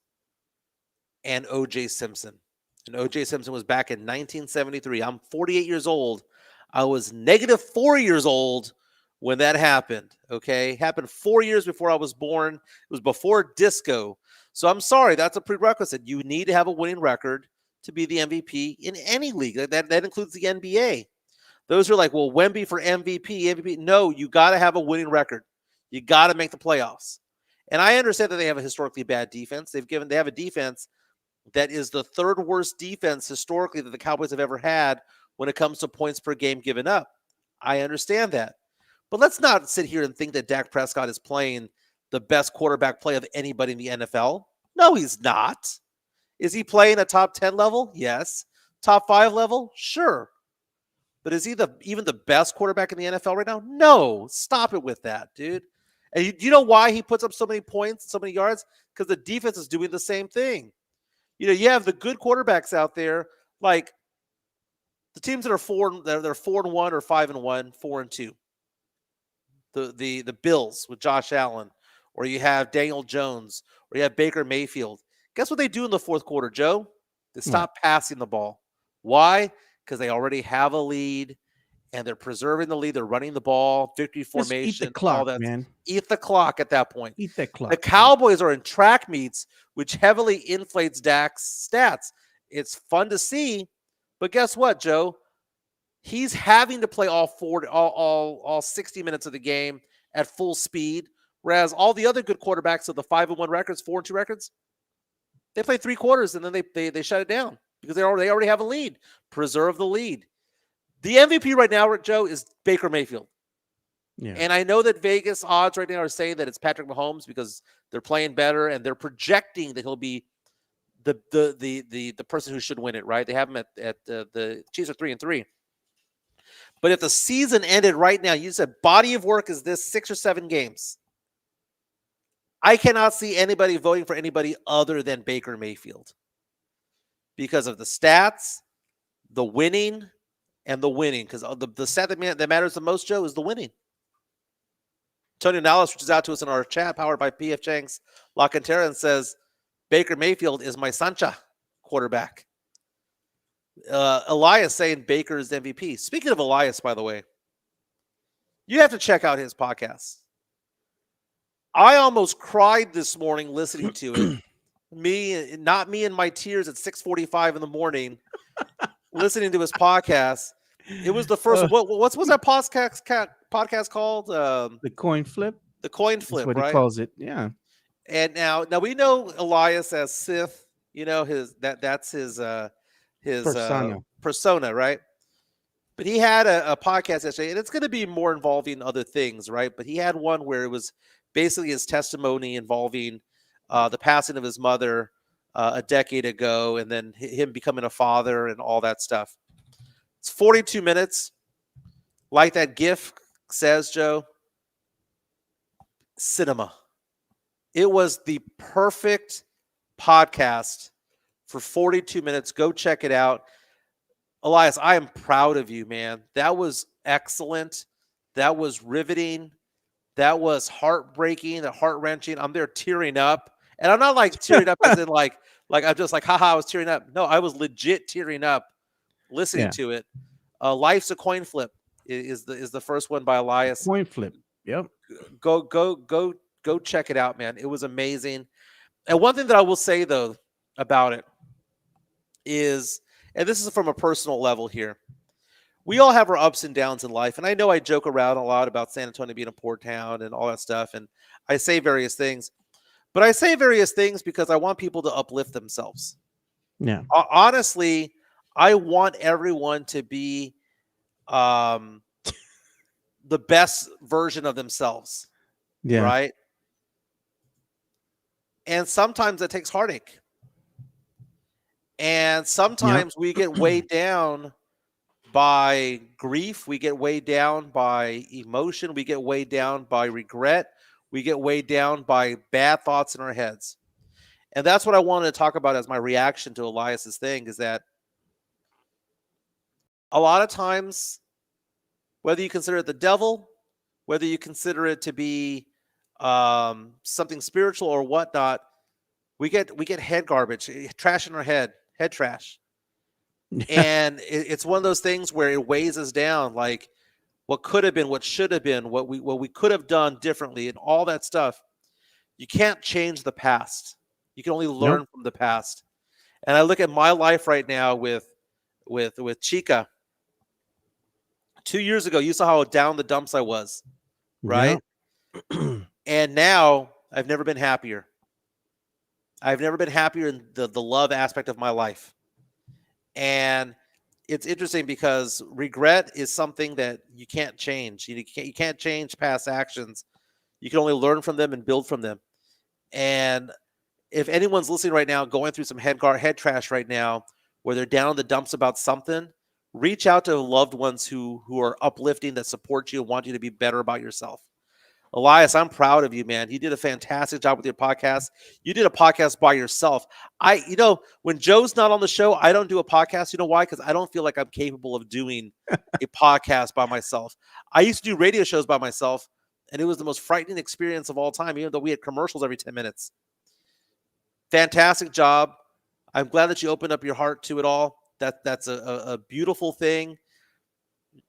and O.J. Simpson. And O.J. Simpson was back in 1973. I'm 48 years old. I was -4 years old when that happened. Okay, it happened 4 years before I was born. It was before disco. So I'm sorry, that's a prerequisite. You need to have a winning record to be the MVP in any league. That includes the NBA. Those are like, well, Wemby for MVP. No, you got to have a winning record. You got to make the playoffs. And I understand that they have a historically bad defense. They have a defense that is the third worst defense historically that the Cowboys have ever had when it comes to points per game given up. I understand that. But let's not sit here and think that Dak Prescott is playing the best quarterback play of anybody in the NFL. No, he's not. Is he playing a top 10 level? Yes. Top 5 level? Sure. But is he even the best quarterback in the NFL right now? No. Stop it with that, dude. And you know why he puts up so many points, so many yards? Because the defense is doing the same thing. You have the good quarterbacks out there, like the teams that are they're 4-1 or 5-1, 4-2. The Bills with Josh Allen, or you have Daniel Jones, or you have Baker Mayfield. Guess what they do in the fourth quarter, Joe? They stop passing the ball. Why? Because they already have a lead, and they're preserving the lead. They're running the ball, victory formation, Just eat the clock, all that. man. Eat the clock at that point. Eat that clock. The Cowboys are in track meets, which heavily inflates Dak's stats. It's fun to see, but guess what, Joe? He's having to play all 60 minutes of the game at full speed, whereas all the other good quarterbacks of the 5-1 records, 4-2 records, they play 3 quarters and then they shut it down because they already have a lead. Preserve the lead. The MVP right now, Joe, is Baker Mayfield. Yeah. And I know that Vegas odds right now are saying that it's Patrick Mahomes because they're playing better and they're projecting that he'll be the person who should win it, right? They have him at the Chiefs are 3-3. But if the season ended right now, you said body of work is this 6 or 7 games. I cannot see anybody voting for anybody other than Baker Mayfield because of the stats, the winning, and the winning. Because the stat that matters the most, Joe, is the winning. Tony Nallis reaches out to us in our chat, powered by PF Chang's La Cantera, and says, Baker Mayfield is my Sancha quarterback. Elias saying Baker is MVP. Speaking of Elias, by the way, you have to check out his podcast. I almost cried this morning listening to it. Not me and my tears at 6:45 in the morning, listening to his podcast. It was the first. What's that podcast called? The coin flip. The coin flip, That's what right? he calls it. Yeah. And now we know Elias as Sith. You know that's his persona, right? But he had a podcast yesterday, and it's going to be more involving other things, right? But he had one where it was basically his testimony involving the passing of his mother a decade ago, and then him becoming a father and all that stuff. It's 42 minutes. Like that GIF says, Joe, cinema. It was the perfect podcast for 42 minutes. Go check it out. Elias, I am proud of you, man. That was excellent. That was riveting. That was heartbreaking and heart-wrenching. I'm there tearing up. And I'm not like tearing up as in like I'm just like, haha, I was tearing up. No, I was legit tearing up listening to it. Life's a Coin Flip is the first one by Elias. Coin flip. Yep. Go check it out, man. It was amazing. And one thing that I will say, though, about it is, and this is from a personal level here, we all have our ups and downs in life. And I know I joke around a lot about San Antonio being a poor town and all that stuff. And I say various things. But I say various things because I want people to uplift themselves. Yeah. Honestly, I want everyone to be the best version of themselves. Yeah. Right? And sometimes it takes heartache. And sometimes we get weighed down by grief. We get weighed down by emotion. We get weighed down by regret. We get weighed down by bad thoughts in our heads. And that's what I wanted to talk about as my reaction to Elias's thing, is that a lot of times, whether you consider it the devil, whether you consider it to be something spiritual or whatnot, we get head garbage, trash in our head trash. And it's one of those things where it weighs us down, like what could have been, what should have been, what we could have done differently, and all that stuff. You can't change the past. You can only Nope. learn from the past. And I look at my life right now with Chica. 2 years ago, you saw how down the dumps I was, right? Yep. And now I've never been happier. I've never been happier in the love aspect of my life. And it's interesting because regret is something that you can't change. You can't change past actions. You can only learn from them and build from them. And if anyone's listening right now, going through some head trash right now, where they're down in the dumps about something, reach out to loved ones who are uplifting, that support you and want you to be better about yourself. Elias, I'm proud of you, man. You did a fantastic job with your podcast. You did a podcast by yourself. When Joe's not on the show, I don't do a podcast. You know why? Because I don't feel like I'm capable of doing a podcast by myself. I used to do radio shows by myself, and it was the most frightening experience of all time, even though we had commercials every 10 minutes. Fantastic job. I'm glad that you opened up your heart to it all. That's a beautiful thing.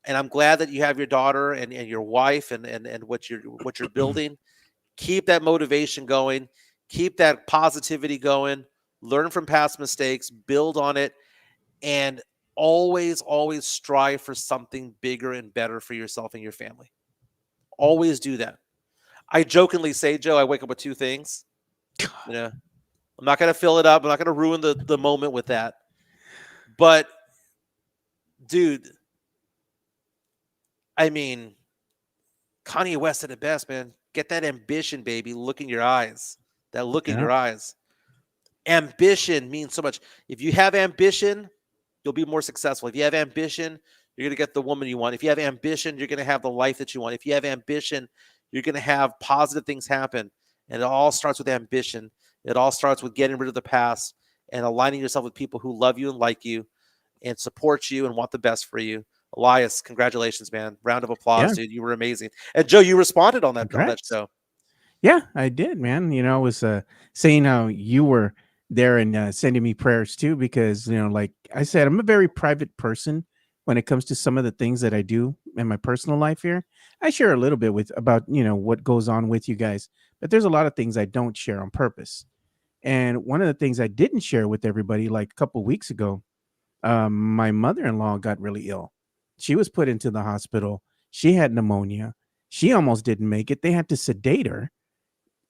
And I'm glad that you have your daughter and your wife and what you're building. Keep that motivation going. Keep that positivity going. Learn from past mistakes, build on it, and always, always strive for something bigger and better for yourself and your family. Always do that. I jokingly say, Joe, I wake up with two things. I'm not going to fill it up. I'm not going to ruin the moment with that. But, dude, I mean, Kanye West said it best, man. Get that ambition, baby. Look in your eyes. That look in your eyes. Ambition means so much. If you have ambition, you'll be more successful. If you have ambition, you're going to get the woman you want. If you have ambition, you're going to have the life that you want. If you have ambition, you're going to have positive things happen. And it all starts with ambition. It all starts with getting rid of the past and aligning yourself with people who love you and like you and support you and want the best for you. Elias, congratulations, man. Round of applause, dude. You were amazing. And Joe, you responded on that show. Yeah, I did, man. I was saying how you were there and sending me prayers too, because, like I said, I'm a very private person when it comes to some of the things that I do in my personal life here. I share a little bit about what goes on with you guys, but there's a lot of things I don't share on purpose. And one of the things I didn't share with everybody, like a couple weeks ago, my mother-in-law got really ill. She was put into the hospital. She had pneumonia. She almost didn't make it. They had to sedate her,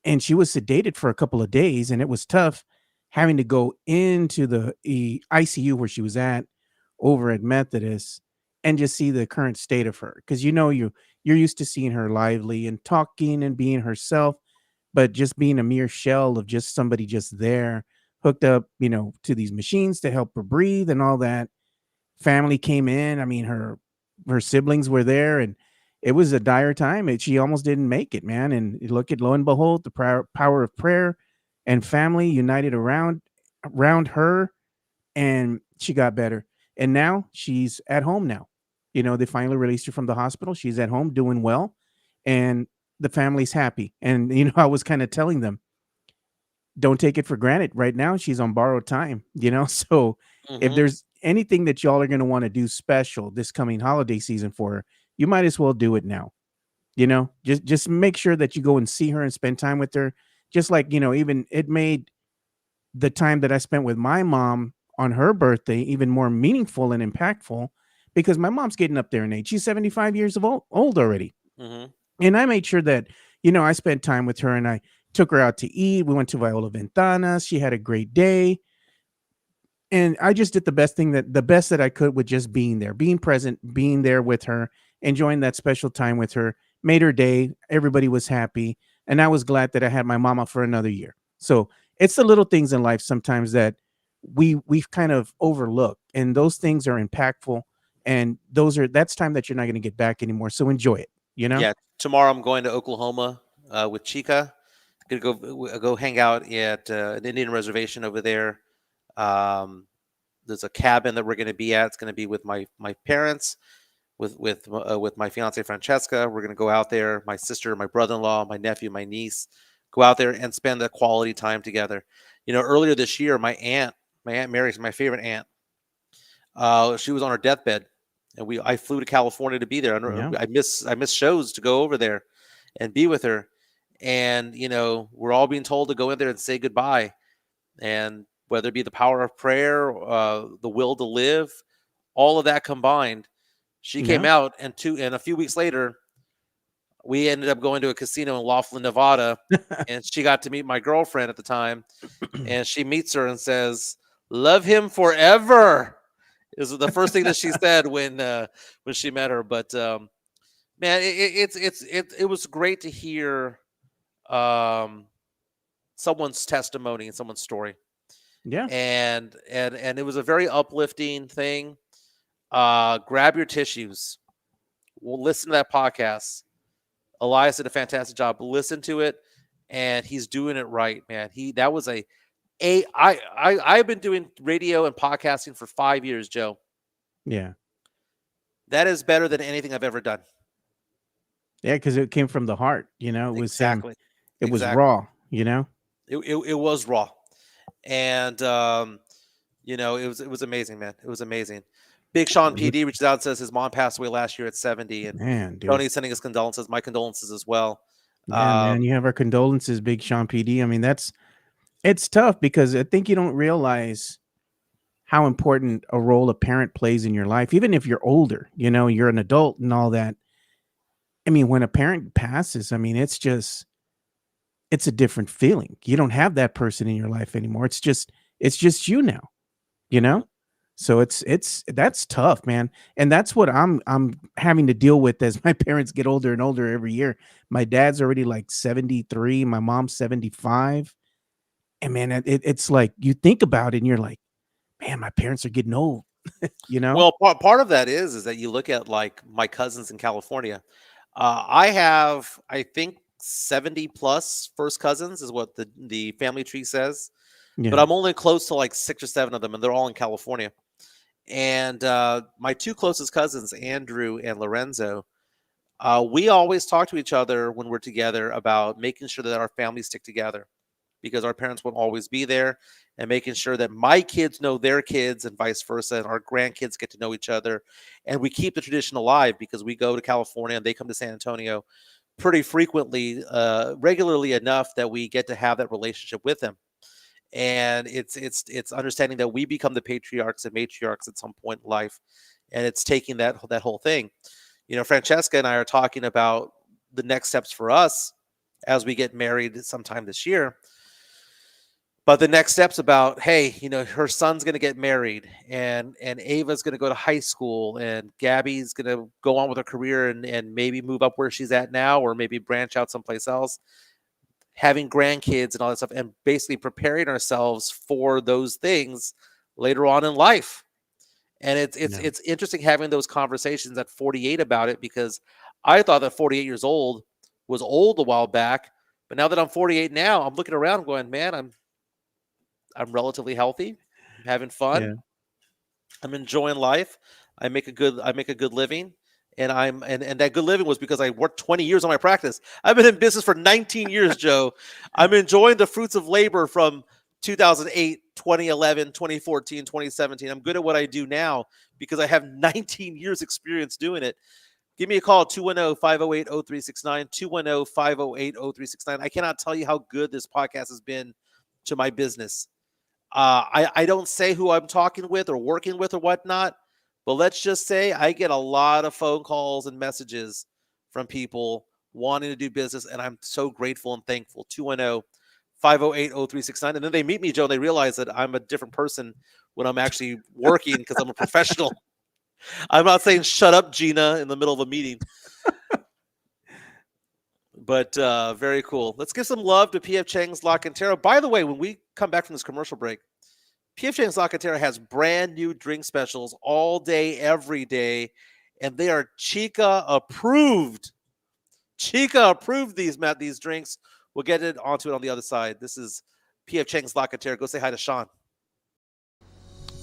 and she was sedated for a couple of days, and it was tough having to go into the ICU where she was at over at Methodist and just see the current state of her, because you're used to seeing her lively and talking and being herself, but just being a mere shell of just somebody just there hooked up to these machines to help her breathe and all that. Family came in. I mean, her siblings were there, and it was a dire time. She almost didn't make it, man. And lo and behold, the power of prayer and family united around her, and she got better. And now she's at home now. They finally released her from the hospital. She's at home doing well, and the family's happy. And I was kind of telling them, don't take it for granted. Right now, she's on borrowed time. So if there's anything that y'all are going to want to do special this coming holiday season for her, you might as well do it now. Just make sure that you go and see her and spend time with her. Just like, even it made the time that I spent with my mom on her birthday even more meaningful and impactful, because my mom's getting up there in age. She's 75 years old already. And I made sure that, I spent time with her, and I took her out to eat. We went to Viola Ventana. She had a great day. And I just did the best that I could with just being there, being present, being there with her, enjoying that special time with her, made her day. Everybody was happy. And I was glad that I had my mama for another year. So it's the little things in life sometimes that we've kind of overlooked. And those things are impactful. And that's time that you're not going to get back anymore. So enjoy it, Yeah. Tomorrow I'm going to Oklahoma with Chica. Gonna go hang out at an Indian reservation over there. There's a cabin that we're going to be at. It's going to be with my parents, with my fiance Francesca. We're going to go out there. My sister, my brother-in-law, my nephew, my niece, go out there and spend the quality time together. Earlier this year, my aunt Mary, my favorite aunt, She was on her deathbed, and I flew to California to be there. Yeah. I miss shows to go over there and be with her. And we're all being told to go in there and say goodbye. And whether it be the power of prayer, the will to live, all of that combined, she came Yeah. out, and a few weeks later, we ended up going to a casino in Laughlin, Nevada, and she got to meet my girlfriend at the time, and she meets her and says, "Love him forever." Is the first thing that she said when she met her. But man, it was great to hear someone's testimony and someone's story. Yeah. And it was a very uplifting thing. Grab your tissues. We'll listen to that podcast. Elias did a fantastic job. Listen to it, and he's doing it right, man. I've been doing radio and podcasting for 5 years, Joe. Yeah. That is better than anything I've ever done. Yeah, because it came from the heart. It was Exactly. it was raw. It was raw, and it was amazing, man. It was amazing. Big Sean PD reaches out and says his mom passed away last year at 70, and Man, dude. Tony's sending his condolences. My condolences as well. Yeah, man, you have our condolences, Big Sean PD. I mean, it's tough because I think you don't realize how important a role a parent plays in your life, even if you're older, you're an adult and all that. I mean, when a parent passes, I mean, it's a different feeling. You don't have that person in your life anymore. It's just you now, So that's tough, man. And that's what I'm having to deal with as my parents get older and older every year. My dad's already like 73, my mom's 75. And man, it's like you think about it and you're like, man, my parents are getting old, Well, part of that is that you look at like my cousins in California. I have, I think, 70 plus first cousins is what the family tree says. Yeah. But I'm only close to like 6 or 7 of them, and they're all in California. And my 2 closest cousins, Andrew and Lorenzo, we always talk to each other when we're together about making sure that our families stick together, because our parents won't always be there, and making sure that my kids know their kids and vice versa, and our grandkids get to know each other. And we keep the tradition alive because we go to California and they come to San Antonio pretty frequently, regularly enough that we get to have that relationship with them. And it's understanding that we become the patriarchs and matriarchs at some point in life, and it's taking that whole thing. Francesca and I are talking about the next steps for us as we get married sometime this year. But the next steps about, hey, her son's going to get married, and Ava's going to go to high school, and Gabby's going to go on with her career and maybe move up where she's at now, or maybe branch out someplace else. Having grandkids and all that stuff, and basically preparing ourselves for those things later on in life. And it's interesting having those conversations at 48 about it, because I thought that 48 years old was old a while back, but now that I'm 48 now, I'm looking around going, man, I'm relatively healthy, I'm having fun, Yeah. I'm enjoying life, I make a good living. And and that good living was because I worked 20 years on my practice. I've been in business for 19 years, Joe. I'm enjoying the fruits of labor from 2008, 2011, 2014, 2017. I'm good at what I do now because I have 19 years experience doing it. Give me a call, 210-508-0369, 210-508-0369. I cannot tell you how good this podcast has been to my business. I don't say who I'm talking with or working with or whatnot, but let's just say I get a lot of phone calls and messages from people wanting to do business, and I'm so grateful and thankful. 210-508-0369. And then they meet me, Joe, and they realize that I'm a different person when I'm actually working because I'm a professional. I'm not saying shut up, Gina, in the middle of a meeting. But very cool. Let's give some love to P.F. Chang's La Cantera. By the way, when we come back from this commercial break, P.F. Chang's La Cantera has brand new drink specials all day, every day, and they are Chica approved. Chica approved these drinks. We'll get onto it on the other side. This is P.F. Chang's La Cantera. Go say hi to Sean.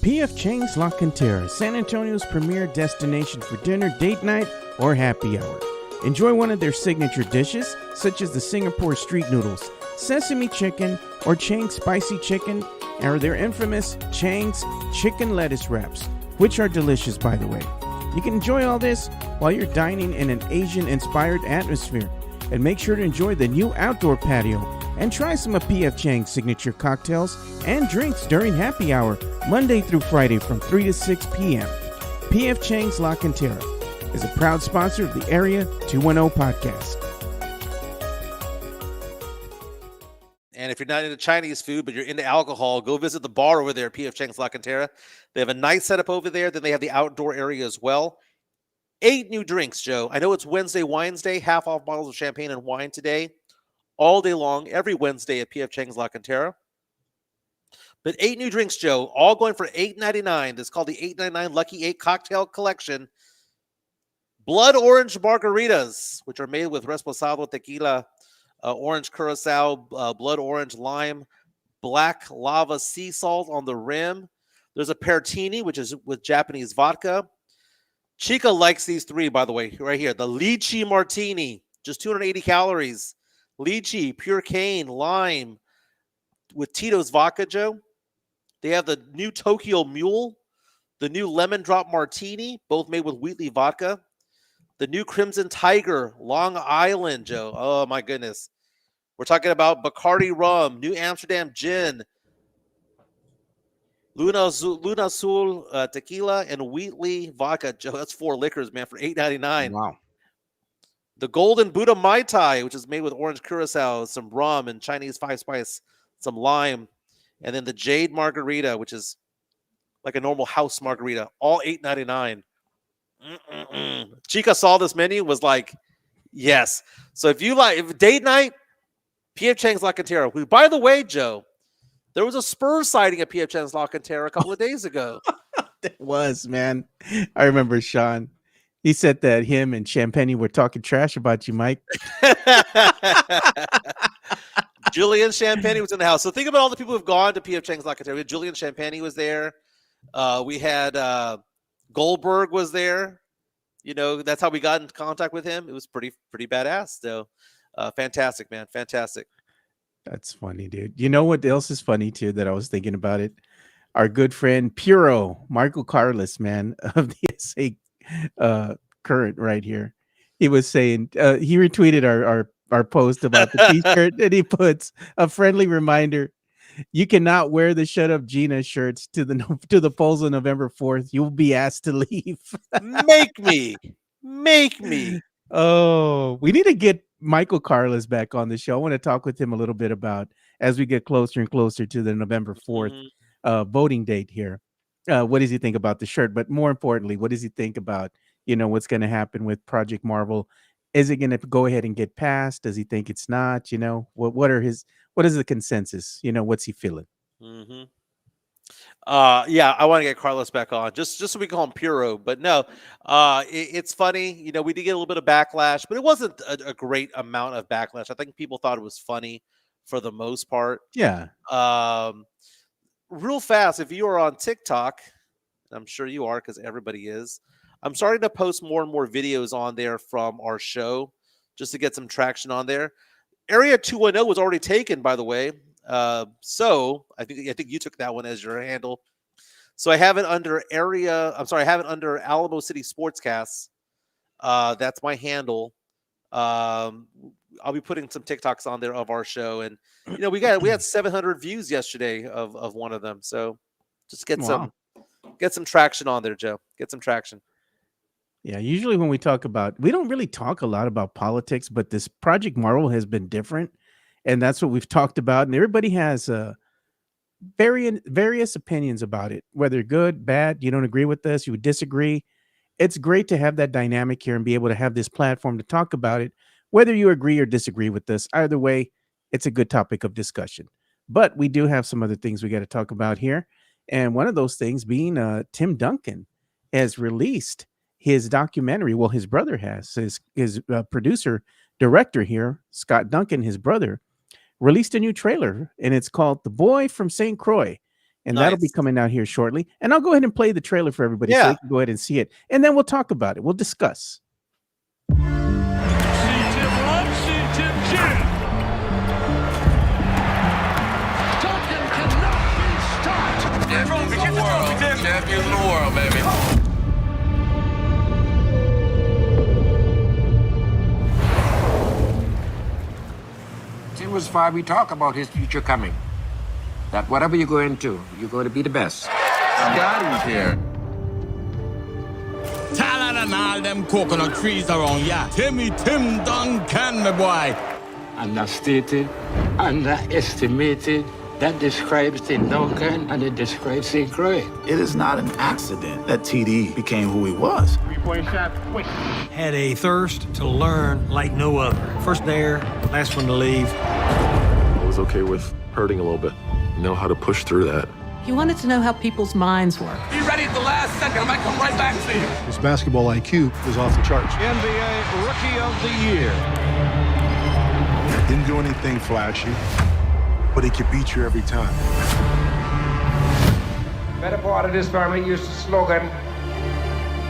P.F. Chang's La Cantera, San Antonio's premier destination for dinner, date night, or happy hour. Enjoy one of their signature dishes, such as the Singapore street noodles, sesame chicken, or Chang's spicy chicken, or their infamous Chang's chicken lettuce wraps. which are delicious, by the way. You can enjoy all this while you're dining in an Asian-inspired atmosphere. And make sure to enjoy the new outdoor patio and try some of P.F. Chang's signature cocktails and drinks during happy hour, Monday through Friday from 3 to 6 p.m. P.F. Chang's La Cantera is a proud sponsor of the Area 210 podcast. And if you're not into Chinese food, but you're into alcohol, go visit the bar over there, P.F. Chang's La Cantera. They have a nice setup over there. Then they have the outdoor area as well. 8 new drinks, Joe. I know it's Wednesday, Wines Day, half off bottles of champagne and wine today, all day long, every Wednesday at P.F. Chang's La Cantera. But 8 new drinks, Joe, all going for $8.99. It's called the $8.99 Lucky 8 Cocktail Collection. Blood orange margaritas, which are made with Reposado tequila, orange curacao, blood orange lime, black lava sea salt on the rim. There's a Pertini, which is with Japanese vodka. Chica likes these 3, by the way, right here. The Lychee Martini, just 280 calories. Lychee, pure cane, lime, with Tito's vodka, Joe. They have the new Tokyo Mule, the new Lemon Drop Martini, both made with Wheatley vodka. The new Crimson Tiger, Long Island, Joe. Oh, my goodness. We're talking about Bacardi Rum, New Amsterdam Gin, Luna Azul Tequila, and Wheatley Vodka. Joe, that's 4 liquors, man, for $8.99. Wow. The Golden Buddha Mai Tai, which is made with orange curacao, some rum, and Chinese 5-spice, some lime. And then the Jade Margarita, which is like a normal house margarita, all $8.99. Chica saw this menu, was like, yes. So if date night, P.F. Chang's La Cantera. Who, by the way, Joe, there was a Spurs sighting at P.F. Chang's La Cantera a couple of days ago. It was, man. I remember Sean. He said that him and Champagne were talking trash about you, Mike. Julian Champagne was in the house. So think about all the people who've gone to P.F. Chang's La Cantera. Julian Champagne was there. We had Goldberg was there. You know, that's how we got in contact with him. It was pretty badass. So fantastic, man. Fantastic. That's funny, dude. You know what else is funny, too, that I was thinking about it? Our good friend Puro, Marco Carlos, man, of the SA Current right here. He was saying, he retweeted our post about the t-shirt, and he puts a friendly reminder: you cannot wear the Shut Up Gina shirts to the polls on November 4th. You'll be asked to leave. Make me. Oh, we need to get Michael Carlos back on the show. I want to talk with him a little bit about, as we get closer and closer to the November 4th voting date here. What does he think about the shirt? But more importantly, what does he think about, what's going to happen with Project Marvel? Is it going to go ahead and get passed? Does he think it's not? What is the consensus? What's he feeling? Mm-hmm. Yeah, I want to get Carlos back on just so we call him Puro. But no, it's funny. We did get a little bit of backlash, but it wasn't a great amount of backlash. I think people thought it was funny for the most part. Yeah. Real fast, if you are on TikTok, I'm sure you are because everybody is. I'm starting to post more and more videos on there from our show just to get some traction on there. Area 210 was already taken, by the way. So I think you took that one as your handle. So I have it under Alamo City Sportscasts. That's my handle. I'll be putting some TikToks on there of our show, and we had 700 views yesterday of one of them. So just get some traction on there, Joe. Get some traction. Yeah, usually when we don't really talk a lot about politics, but this Project Marvel has been different. And that's what we've talked about. And everybody has various opinions about it, whether good, bad, you don't agree with this, you would disagree. It's great to have that dynamic here and be able to have this platform to talk about it, whether you agree or disagree with this. Either way, it's a good topic of discussion. But we do have some other things we got to talk about here. And one of those things being Tim Duncan has released his documentary. Well, his brother has. His producer, director here, Scott Duncan, his brother, released a new trailer, and it's called The Boy from St. Croix. And that'll be coming out here shortly. And I'll go ahead and play the trailer for everybody so they can go ahead and see it. And then we'll talk about it. We'll discuss. See Tim run, see Tim jam. Duncan cannot be stopped. Champions of the world, champions players in the world, baby. Tim was far we talk about his future coming. That whatever you go into, you're going to be the best. Scotty's here. Taller than all them coconut trees around ya. Tim Duncan, my boy. Understated, underestimated. That describes Tim Duncan and it describes St. Croix. It is not an accident that TD became who he was. Three-point shot, quick. Had a thirst to learn like no other. First there, last one to leave. I was okay with hurting a little bit. Know how to push through that. He wanted to know how people's minds work. Be ready at the last second. I might come right back to you. His basketball IQ was off the charts. NBA Rookie of the Year. Didn't do anything flashy, but he could beat you every time. Better part of this family used the slogan,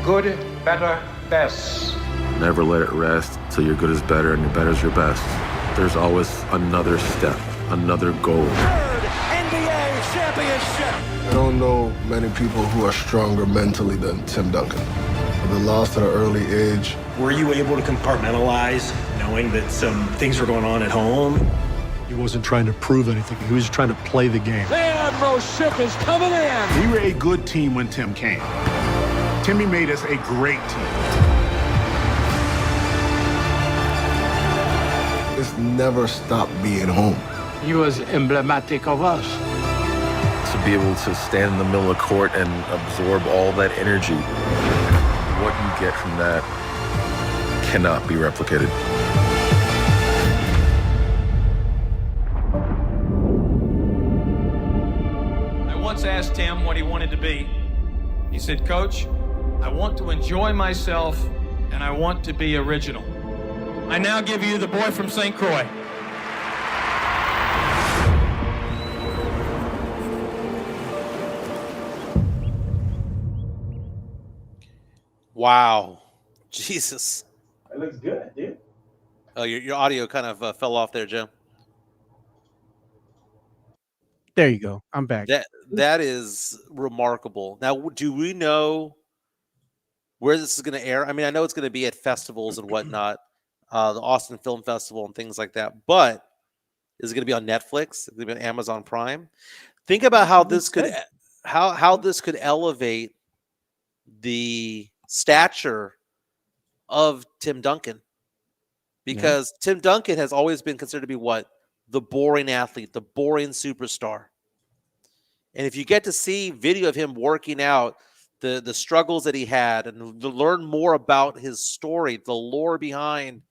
good, better, best. Never let it rest till your good is better and your better is your best. There's always another step, another goal. NBA championship. I don't know many people who are stronger mentally than Tim Duncan. The loss at an early age. Were you able to compartmentalize, knowing that some things were going on at home? He wasn't trying to prove anything. He was trying to play the game. The Admiral ship is coming in. We were a good team when Tim came. Timmy made us a great team. It's never stopped being home. He was emblematic of us. To be able to stand in the middle of court and absorb all that energy, what you get from that cannot be replicated. I once asked Tim what he wanted to be. He said, Coach, I want to enjoy myself and I want to be original. I now give you the boy from St. Croix. Wow. Jesus. It looks good, dude. Oh, your audio kind of fell off there, Joe. There you go. I'm back. That is remarkable. Now, do we know where this is going to air? I mean, I know it's going to be at festivals and whatnot, the Austin Film Festival and things like that. But is it going to be on Netflix? Is it going to be on Amazon Prime? Think about how this could how this could elevate the stature of Tim Duncan, because Tim Duncan has always been considered to be what? The boring athlete, the boring superstar. And if you get to see video of him working out, the struggles that he had, and to learn more about his story, the lore behind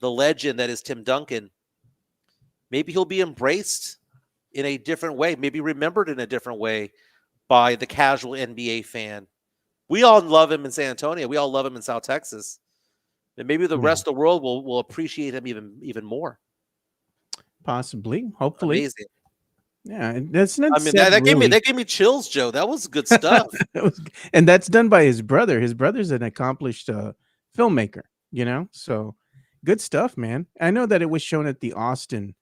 the legend that is Tim Duncan, maybe he'll be embraced in a different way, maybe remembered in a different way by the casual NBA fan. We all love him in San Antonio. We all love him in South Texas. And maybe the rest of the world will appreciate him even more. Possibly, hopefully. Amazing. Yeah, and that's not. I mean, that gave me chills, Joe. That was good stuff. And that's done by his brother. His brother's an accomplished filmmaker. You know, so good stuff, man. I know that it was shown at the Austin.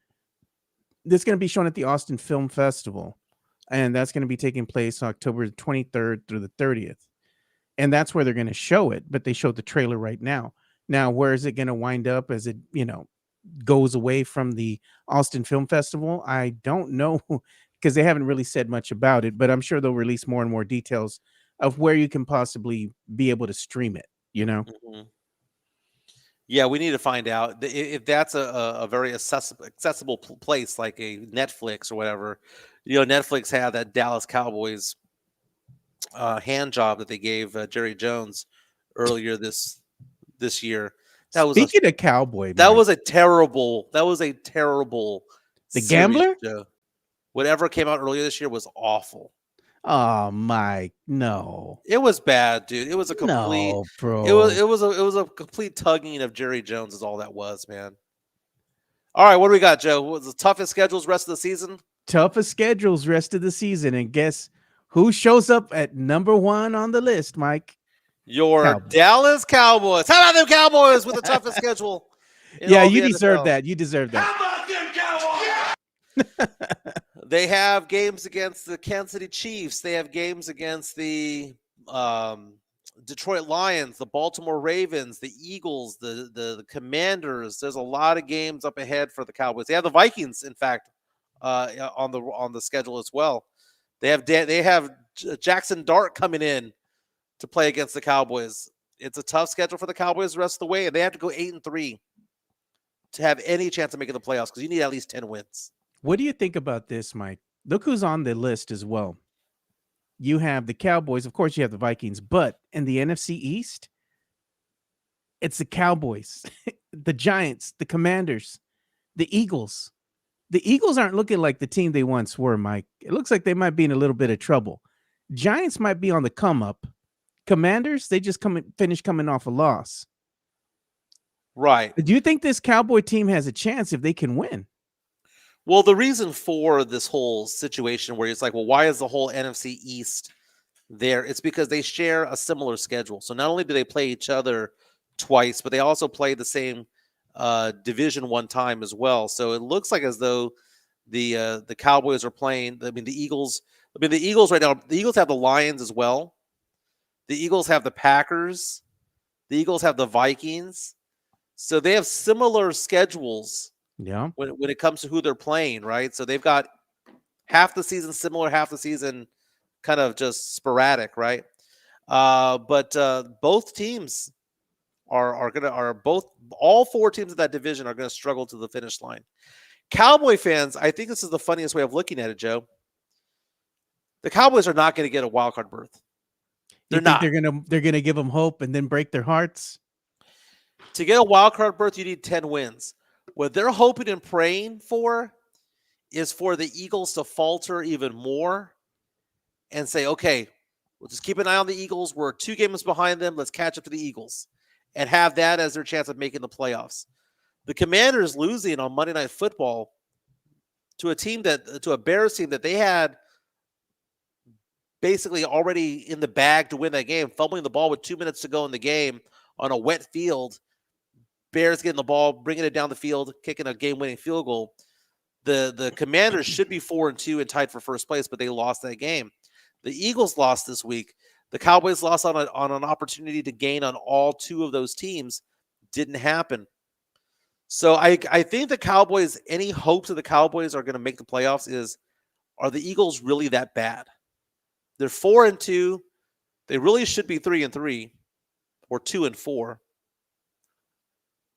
This is going to be shown at the Austin Film Festival, and that's going to be taking place October 23rd through the 30th, and that's where they're going to show it. But they showed the trailer right now. Now, where is it going to wind up as it, goes away from the Austin Film Festival? I don't know, because they haven't really said much about it, but I'm sure they'll release more and more details of where you can possibly be able to stream it, Mm-hmm. Yeah, we need to find out if that's a very accessible place, like a Netflix or whatever. Netflix had that Dallas Cowboys hand job that they gave Jerry Jones earlier this year. That was Speaking of Cowboy, that was a terrible. The Gambler? Show. Whatever came out earlier this year was awful. Oh my, no. It was bad, dude. It was a complete bro. It was a complete tugging of Jerry Jones is all that was, man. All right, what do we got, Joe? What's the toughest schedules rest of the season? Toughest schedules rest of the season, and guess who shows up at number 1 on the list, Mike? Your Cowboys. Dallas Cowboys. How about them Cowboys with the toughest schedule? Yeah, you deserve that. You deserve that. How about them Cowboys? They have games against the Kansas City Chiefs. They have games against the Detroit Lions, the Baltimore Ravens, the Eagles, the Commanders. There's a lot of games up ahead for the Cowboys. They have the Vikings, in fact, on the schedule as well. They have Jackson Dart coming in to play against the Cowboys. It's a tough schedule for the Cowboys the rest of the way, and they have to go 8-3 to have any chance of making the playoffs because you need at least 10 wins. What do you think about this, Mike? Look who's on the list as well. You have the Cowboys. Of course, you have the Vikings. But in the NFC East, it's the Cowboys, the Giants, the Commanders, the Eagles. The Eagles aren't looking like the team they once were, Mike. It looks like they might be in a little bit of trouble. Giants might be on the come up. Commanders, they just finish coming off a loss. Right. Do you think this Cowboy team has a chance if they can win? Well, the reason for this whole situation where it's like, well, why is the whole NFC East there? It's because they share a similar schedule. So not only do they play each other twice, but they also play the same division one time as well. So it looks like as though the Cowboys are playing. The Eagles right now. The Eagles have the Lions as well. The Eagles have the Packers. The Eagles have the Vikings. So they have similar schedules. Yeah. When it comes to who they're playing, right? So they've got half the season similar, half the season kind of just sporadic, right? But both teams all four teams of that division are gonna struggle to the finish line. Cowboy fans, I think this is the funniest way of looking at it, Joe. The Cowboys are not going to get a wild card berth. They're not. They're gonna give them hope and then break their hearts. To get a wild card berth, you need 10 wins. What they're hoping and praying for is for the Eagles to falter even more and say, okay, we'll just keep an eye on the Eagles. We're 2 games behind them. Let's catch up to the Eagles and have that as their chance of making the playoffs. The Commanders losing on Monday Night Football to a Bears team that they had basically already in the bag to win that game, fumbling the ball with 2 minutes to go in the game on a wet field. Bears getting the ball, bringing it down the field, kicking a game-winning field goal. The Commanders should be 4-2 and tied for first place, but they lost that game. The Eagles lost this week. The Cowboys lost on an opportunity to gain on all 2 of those teams. Didn't happen. So I think the Cowboys, any hopes that the Cowboys are going to make the playoffs are the Eagles really that bad? They're 4-2. They really should be 3-3 or 2-4.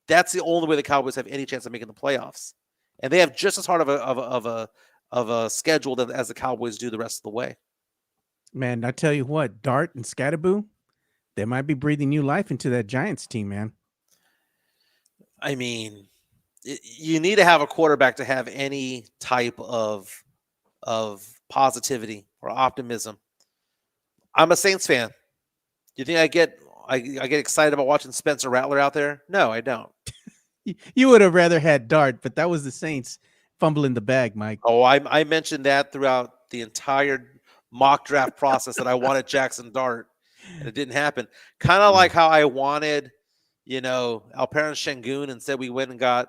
That's the only way the Cowboys have any chance of making the playoffs, and they have just as hard of a schedule as the Cowboys do the rest of the way. Man, I tell you what, Dart and Scatterboo, they might be breathing new life into that Giants team, man. I mean, you need to have a quarterback to have any type of positivity or optimism. I'm a Saints fan. Do you think I get excited about watching Spencer Rattler out there? No, I don't. You would have rather had Dart, but that was the Saints fumbling the bag, Mike. Oh, I mentioned that throughout the entire mock draft process that I wanted Jackson Dart, and it didn't happen. Kind of like how I wanted, Alperen Şengün, and said we went and got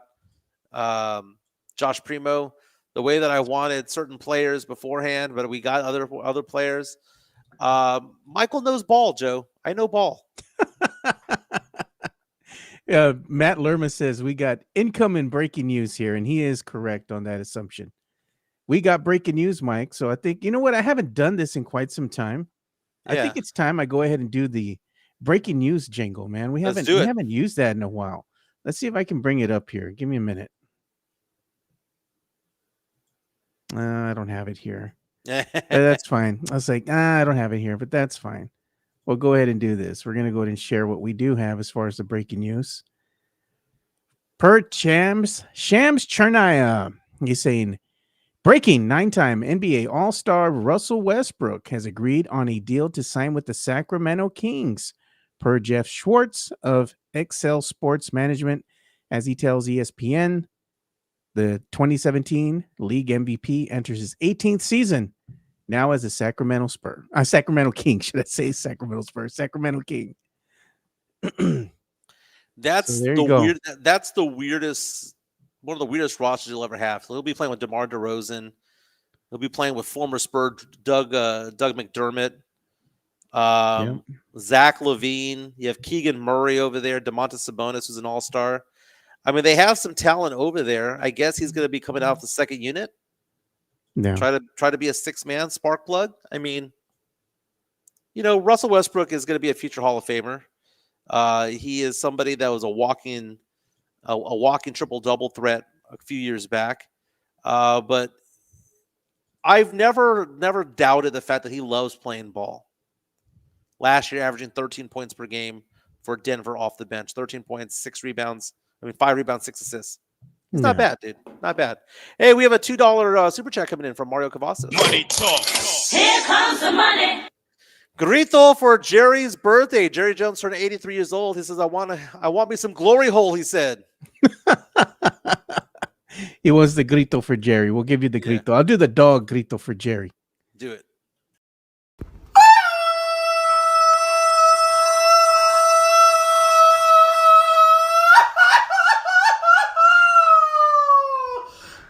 Josh Primo. The way that I wanted certain players beforehand, but we got other players. Michael knows ball, Joe. I know ball. Matt Lerma says we got incoming breaking news here, and he is correct on that assumption. We got breaking news, Mike. So I think, you know what? I haven't done this in quite some time. Yeah. I think it's time I go ahead and do the breaking news jingle, man. We haven't used that in a while. Let's see if I can bring it up here. Give me a minute. I don't have it here. That's fine. I was like, I don't have it here, but that's fine. We'll go ahead and do this. We're going to go ahead and share what we do have as far as the breaking news. Per Shams Chernaya, he's saying, breaking 9-time NBA All-Star Russell Westbrook has agreed on a deal to sign with the Sacramento Kings. Per Jeff Schwartz of Excel Sports Management, as he tells ESPN, the 2017 league MVP enters his 18th season now as a Sacramento King. Should I say Sacramento Spurs? Sacramento King. That's the weirdest, one of the weirdest rosters you'll ever have. So he'll be playing with DeMar DeRozan, He'll be playing with former Spur Doug McDermott, Zach LaVine. You have Keegan Murray over there. Domantas Sabonis, who's an all-star. I mean, they have some talent over there. I guess he's going to be coming out of the second unit. Yeah. Try to be a six-man spark plug. I mean, Russell Westbrook is going to be a future Hall of Famer. He is somebody that was a walking triple-double threat a few years back. But I've never doubted the fact that he loves playing ball. Last year, averaging 13 points per game for Denver off the bench. 13 points, 6 rebounds. 5 rebounds, 6 assists. It's not bad, dude. Not bad. Hey, we have a $2 super chat coming in from Mario Cavazos. Money talk. Here comes the money. Grito for Jerry's birthday. Jerry Jones turned 83 years old. He says, I want me some glory hole, he said. It was the grito for Jerry. We'll give you the grito. I'll do the dog grito for Jerry. Do it.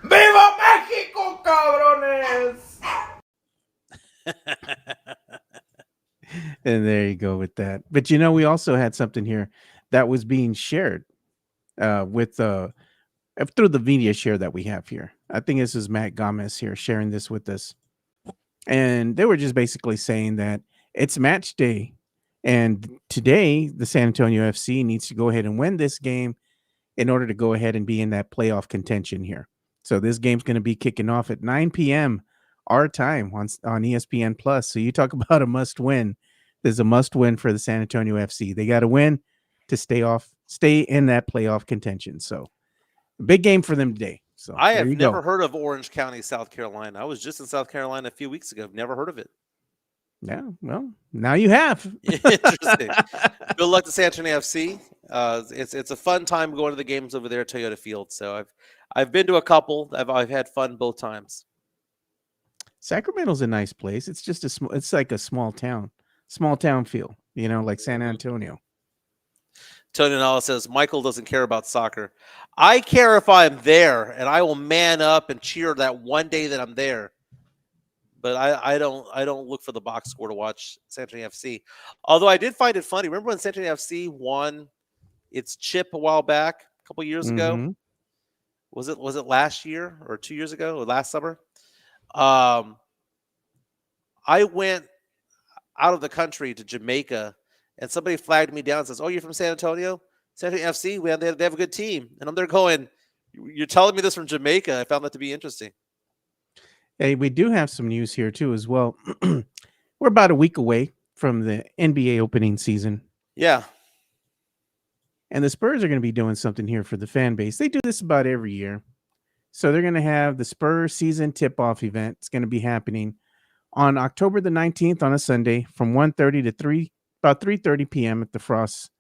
¡Viva México, cabrones! And there you go with that. But we also had something here that was being shared with through the media share that we have here. I think this is Matt Gomez here sharing this with us. And they were just basically saying that it's match day. And today, the San Antonio FC needs to go ahead and win this game in order to go ahead and be in that playoff contention here. So this game's going to be kicking off at 9 p.m. our time on ESPN Plus. So you talk about a must win. There's a must win for the San Antonio FC. They got to win to stay in that playoff contention. So big game for them today. So I have never heard of Orange County, South Carolina. I was just in South Carolina a few weeks ago. I've never heard of it. Yeah, well, now you have. Interesting. Good luck to San Antonio FC. It's a fun time going to the games over there at Toyota Field. So I've been to a couple. I've had fun both times. Sacramento's a nice place. It's just it's like a small town feel, like San Antonio. Tony Nalla says Michael doesn't care about soccer. I care if I'm there, and I will man up and cheer that one day that I'm there. But I don't look for the box score to watch San Antonio FC. Although I did find it funny. Remember when San Antonio FC won its chip a while back, a couple years ago? Was it last year or 2 years ago or last summer? I went out of the country to Jamaica, and somebody flagged me down and says, "Oh, you're from San Antonio? San Antonio FC? They have a good team." And I'm there going, "You're telling me this from Jamaica?" I found that to be interesting. Hey, we do have some news here too as well. We're about a week away from the NBA opening season. Yeah. And the Spurs are going to be doing something here for the fan base. They do this about every year. So they're going to have the Spurs season tip-off event. It's going to be happening on October the 19th on a Sunday from 1:30 to about 3:30 p.m. at the Frost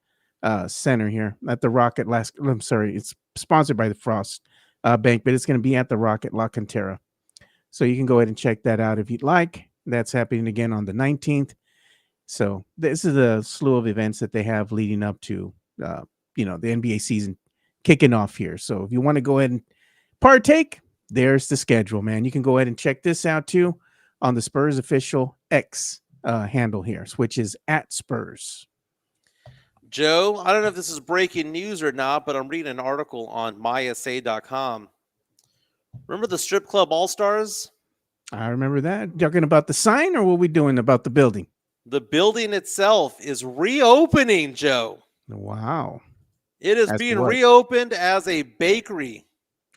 Center here at the Rocket. It's sponsored by the Frost Bank, but it's going to be at the Rocket La Cantera. So you can go ahead and check that out if you'd like. That's happening again on the 19th. So this is a slew of events that they have leading up to, the NBA season kicking off here. So if you want to go ahead and partake, there's the schedule, man. You can go ahead and check this out too on the Spurs official X handle here, which is @Spurs. Joe, I don't know if this is breaking news or not, but I'm reading an article on mysa.com. Remember the strip club All-Stars? I remember that. Talking about the sign, or what we doing about the building? The building itself is reopening, Joe. Wow. It is being reopened as a bakery.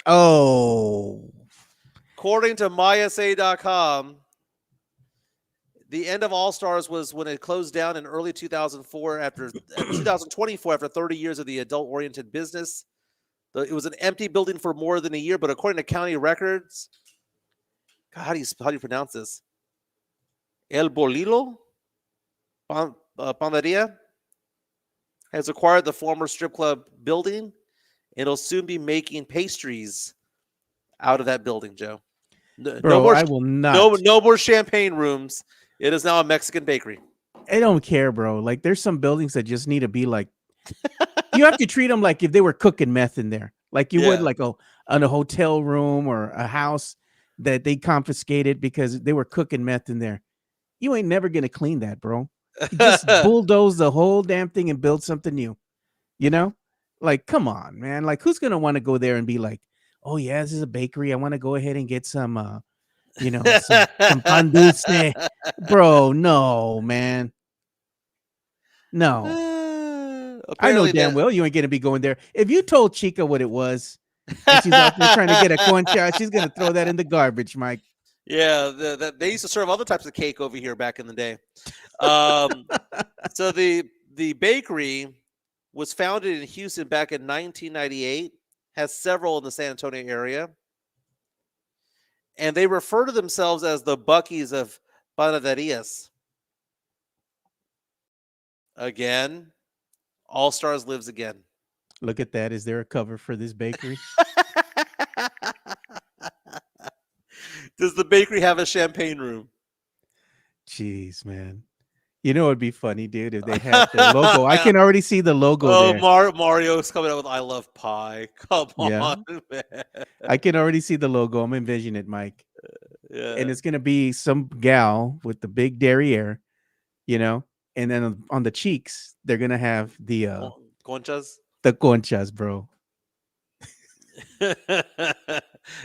Oh. According to mysa.com, the end of All-Stars was when it closed down in early 2024 after 2024 after 30 years of the adult-oriented business. It was an empty building for more than a year, but according to county records, God, how do you pronounce this? El Bolillo Panaderia has acquired the former strip club building, and it'll soon be making pastries out of that building, Joe. I will not. No more champagne rooms. It is now a Mexican bakery. I don't care, bro. Like, there's some buildings that just need to be like, you have to treat them like if they were cooking meth in there, like you would like on a hotel room or a house. that they confiscated because they were cooking meth in there. You ain't never gonna clean that, bro. You just bulldoze the whole damn thing and build something new. You know, like come on, man. Like who's gonna want to go there and be like, oh yeah, this is a bakery. I want to go ahead and get some, some pan dulce, bro. No, man. No. I know Apparently damn that well you ain't gonna be going there. If you told Chica what it was, and she's out there trying to get a concha, she's gonna throw that in the garbage, Mike. Yeah, they used to serve other types of cake over here back in the day. So the bakery was founded in Houston back in 1998. Has several in the San Antonio area, and they refer to themselves as the Bucky's of Panaderias. Again, All Stars lives again. Look at that. Is there a cover for this bakery? Does the bakery have a champagne room? Jeez, man. You know it'd be funny, dude, if they had the logo. I can already see the logo there. Mario's coming out with "I love pie." Come on, man. I can already see the logo. I'm envisioning it, Mike. Yeah. And it's gonna be some gal with the big derriere, and then on the cheeks they're gonna have the Conchas. the conchas, bro.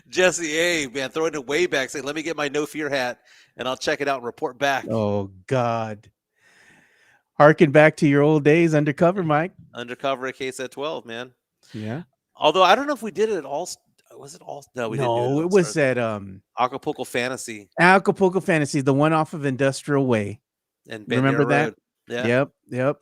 Jesse A, man, throwing it way back, saying, "Let me get my no fear hat, and I'll check it out and report back." Oh God. Harken back to your old days undercover, Mike. Undercover at KSAT 12, man. Yeah. Although I don't know if we did it at all. Was it all? No, we didn't do it. No, it was at Acapulco Fantasy. Acapulco Fantasy, the one off of Industrial Way. And remember that? Road. Yeah. Yep.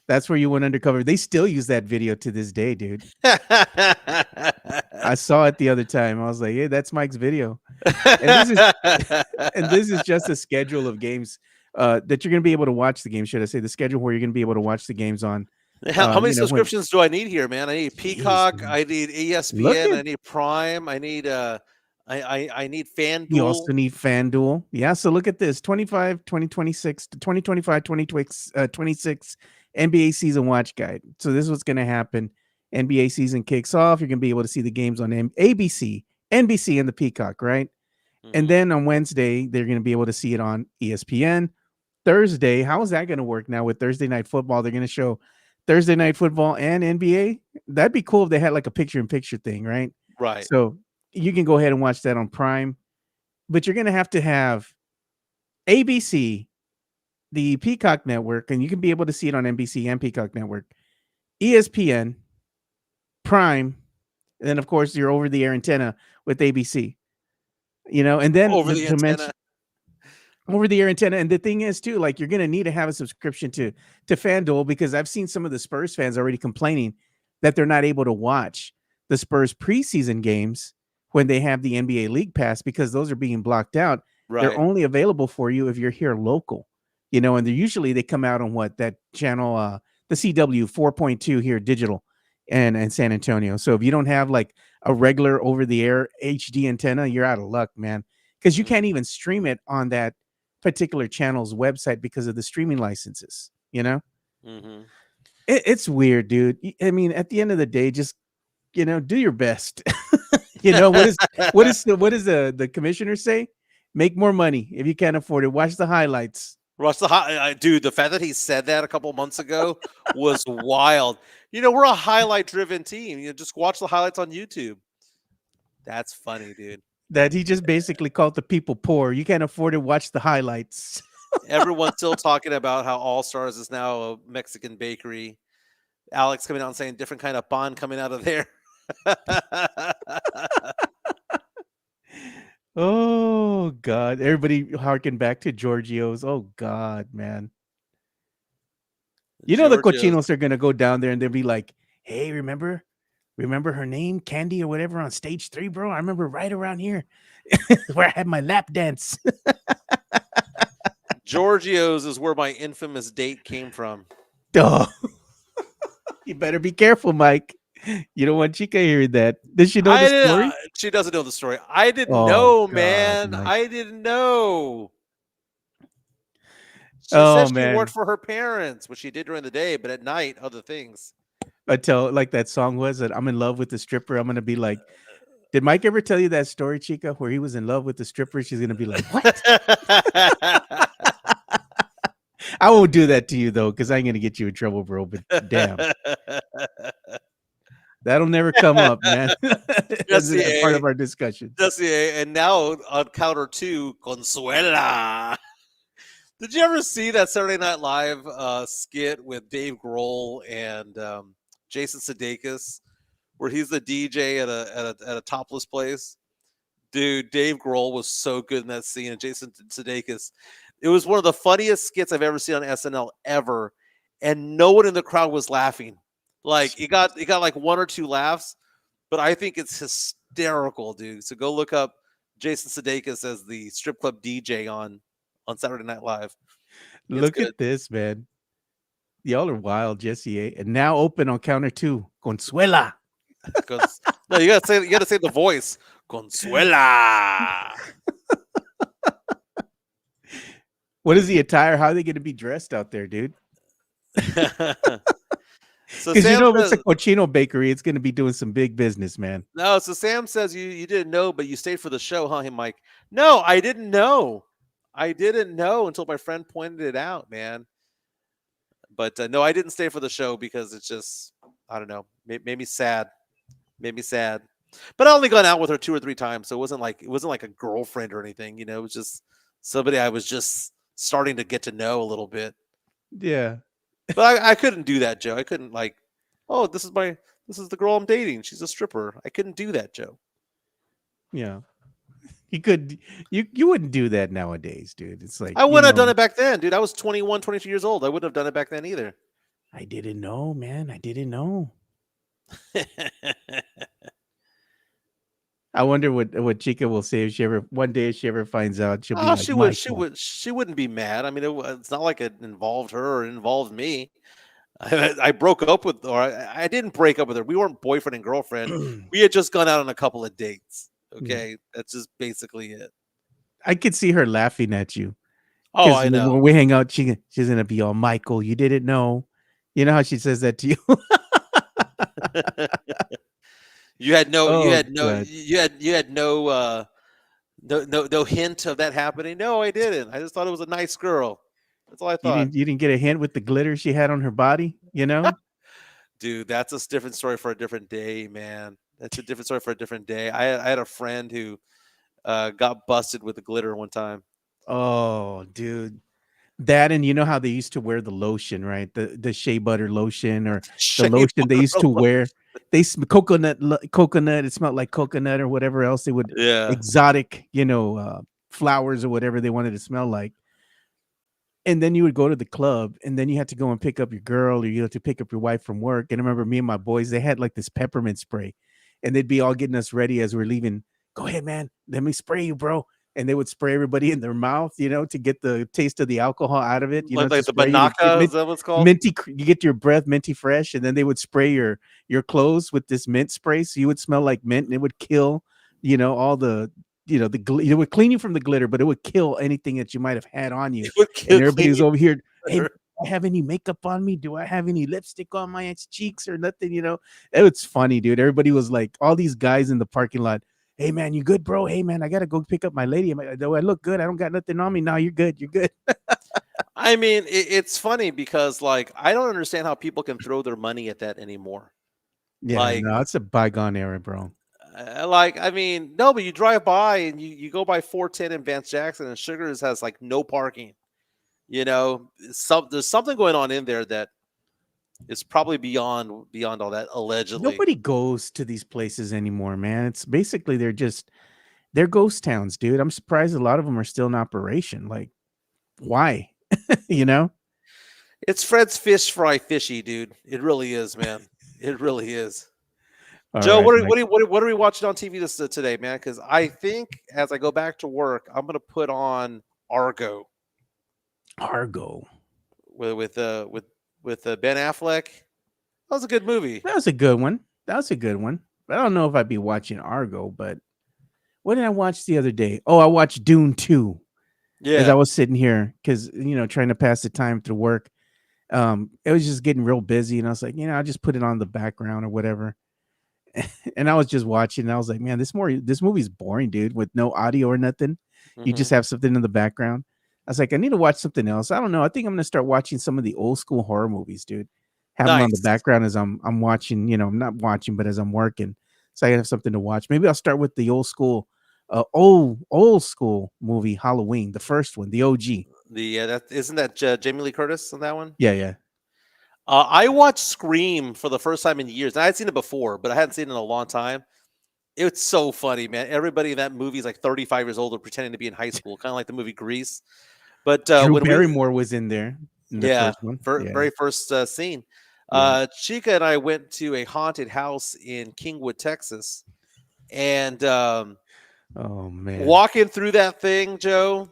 That's where you went undercover. They still use that video to this day, dude. I saw it the other time. I was like, "Hey, that's Mike's video." And this is just a schedule of games that you're going to be able to watch the game. Should I say the schedule where you're going to be able to watch the games on? How many subscriptions do I need here, man? I need Peacock. Man. I need ESPN. I need Prime. I need I need FanDuel. You also need FanDuel. Yeah. So look at this: 2026 to 26 NBA season watch guide. So this is what's going to happen. NBA season kicks off. You're going to be able to see the games on ABC, NBC, and the Peacock, right? And then on Wednesday, they're going to be able to see it on ESPN. Thursday, how is that going to work now with Thursday Night Football? They're going to show Thursday Night Football and NBA. That'd be cool if they had like a picture-in-picture thing, right? Right. So you can go ahead and watch that on Prime. But you're going to have ABC, the Peacock Network, and you can be able to see it on NBC and Peacock Network, ESPN, Prime, and then, of course, your over-the-air antenna with ABC. And then over-the-air antenna. And the thing is, too, like you're going to need to have a subscription to FanDuel, because I've seen some of the Spurs fans already complaining that they're not able to watch the Spurs preseason games when they have the NBA League Pass, because those are being blocked out. Right. They're only available for you if you're here local, and they come out on that channel, the CW 4.2 here digital and San Antonio. So if you don't have like a regular over the air HD antenna, you're out of luck, man, because you can't even stream it on that particular channel's website because of the streaming licenses. It's weird, dude. I mean, at the end of the day, just do your best. What does the commissioner say? Make more money if you can't afford it. Watch the highlights. Dude, the fact that he said that a couple months ago was wild. We're a highlight-driven team. Just watch the highlights on YouTube. That's funny, dude. That he just basically called the people poor. You can't afford to watch the highlights. Everyone's still talking about how All Stars is now a Mexican bakery. Alex coming out and saying different kind of pan coming out of there. Oh God! Everybody harken back to Giorgio's. Oh God, man! The cochinos are gonna go down there and they'll be like, "Hey, remember her name, Candy or whatever, on stage 3, bro? I remember right around here where I had my lap dance." Giorgio's is where my infamous date came from. Oh, you better be careful, Mike. You don't want Chica hearing that. Does she know the story? She doesn't know the story. I didn't know, God, man. Mike. I didn't know. She said she worked for her parents, which she did during the day, but at night, other things. Until like that song was that I'm in love with the stripper. I'm gonna be like, Did Mike ever tell you that story, Chica, where he was in love with the stripper? She's gonna be like, "What?" I won't do that to you though, because I'm gonna get you in trouble, bro. But damn, that'll never come up, man. That's Jesse a part A. of our discussion. Jesse A. And now on counter 2, Consuela. Did you ever see that Saturday Night Live skit with Dave Grohl and Jason Sudeikis, where he's the DJ at a topless place? Dude, Dave Grohl was so good in that scene, and Jason Sudeikis. It was one of the funniest skits I've ever seen on SNL ever, and no one in the crowd was laughing. Like it got like 1 or 2 laughs, but I think it's hysterical, dude. So go look up Jason Sudeikis as the strip club DJ on Saturday Night Live. Look at this, man. Y'all are wild, Jesse A. And now open on counter 2, Consuela. No, you gotta say the voice, Consuela. What is the attire? How are they going to be dressed out there, dude? So Because Sam if it's a says, cochino bakery, it's going to be doing some big business, man. no, so Sam says you didn't know, but you stayed for the show, huh? Hey, Mike. No, I didn't know. I didn't know until my friend pointed it out, man. But no, I didn't stay for the show because it's just, I don't know, made me sad. Made me sad. But I only gone out with her 2 or 3 times, so it wasn't like a girlfriend or anything. It was just somebody I was just starting to get to know a little bit. Yeah. But I couldn't do that, Joe. I couldn't oh, this is the girl I'm dating. She's a stripper. I couldn't do that, Joe. Yeah. You wouldn't do that nowadays, dude. It's like I wouldn't have done it back then, dude. I was 21, 22 years old. I wouldn't have done it back then either. I didn't know, man. I didn't know. I wonder what Chica will say if she ever one day if she ever finds out. She'll be like, she wouldn't be mad. I mean, it's not like it involved her or it involved me. I broke up with, or I didn't break up with her. We weren't boyfriend and girlfriend. We had just gone out on a couple of dates. Okay, that's just basically it. I could see her laughing at you. Oh, I know. When we hang out, she's gonna be all, Michael, you didn't know. You know how she says that to you. You had no hint of that happening. No, I didn't. I just thought it was a nice girl. That's all I thought. You didn't get a hint with the glitter she had on her body, you know? Dude, that's a different story for a different day, man. That's a different story for a different day. I had a friend who got busted with the glitter one time. Oh, dude. That, and you know how they used to wear the lotion, right? The shea butter lotion, or the lotion they used to wear. Coconut. It smelled like coconut or whatever else they would. Yeah. Exotic, flowers or whatever they wanted to smell like. And then you would go to the club, and then you had to go and pick up your girl, or you had to pick up your wife from work. And I remember me and my boys, they had like this peppermint spray, and they'd be all getting us ready as we're leaving. Go ahead, man. Let me spray you, bro. And they would spray everybody in their mouth, to get the taste of the alcohol out of it. Like the Banaka, is that what's called? Minty, you get your breath minty fresh, and then they would spray your clothes with this mint spray, so you would smell like mint, and it would kill, all the, it would clean you from the glitter, but it would kill anything that you might have had on you. And everybody was over here, hey, do I have any makeup on me? Do I have any lipstick on my cheeks or nothing? It was funny, dude. Everybody was like, all these guys in the parking lot. Hey, man, you good, bro? Hey, man, I got to go pick up my lady. Do I look good? I don't got nothing on me. No, you're good. You're good. I mean, it's funny because, I don't understand how people can throw their money at that anymore. Yeah, no, it's a bygone era, bro. I mean, no, but you drive by and you go by 410 in Vance Jackson, and Sugars has, no parking. There's something going on in there that is probably beyond all that, allegedly. Nobody goes to these places anymore, man. It's basically they're ghost towns, dude. I'm surprised a lot of them are still in operation. Like, why? It's Fred's Fish Fry Fishy, dude. It really is, man. It really is. All Joe, right, what are we watching on TV today, man? Because I think as I go back to work, I'm gonna put on Argo. With Ben Affleck. That was a good movie. That was a good one. But I don't know if I'd be watching Argo, but what did I watch the other day? Oh, I watched Dune 2. Yeah. As I was sitting here, because trying to pass the time through work. It was just getting real busy, and I was like, I'll just put it on the background or whatever. And I was just watching, and I was like, man, this movie's boring, dude, with no audio or nothing. You just Mhm. have something in the background. I was like, I need to watch something else. I don't know. I think I'm gonna start watching some of the old school horror movies, dude. Have them on the Nice. background as I'm watching. I'm not watching, but as I'm working, so I have something to watch. Maybe I'll start with the old school movie Halloween, the first one, the OG. That isn't that Jamie Lee Curtis on that one? Yeah, yeah. I watched Scream for the first time in years. And I had seen it before, but I hadn't seen it in a long time. It's so funny, man. Everybody in that movie is like 35 years old or pretending to be in high school, kind of like the movie Grease. But Drew when we, Barrymore was in there in the yeah, first one. Yeah, very first scene, yeah. Chica and I went to a haunted house in Kingwood, Texas, and Oh man. walking through that thing, Joe,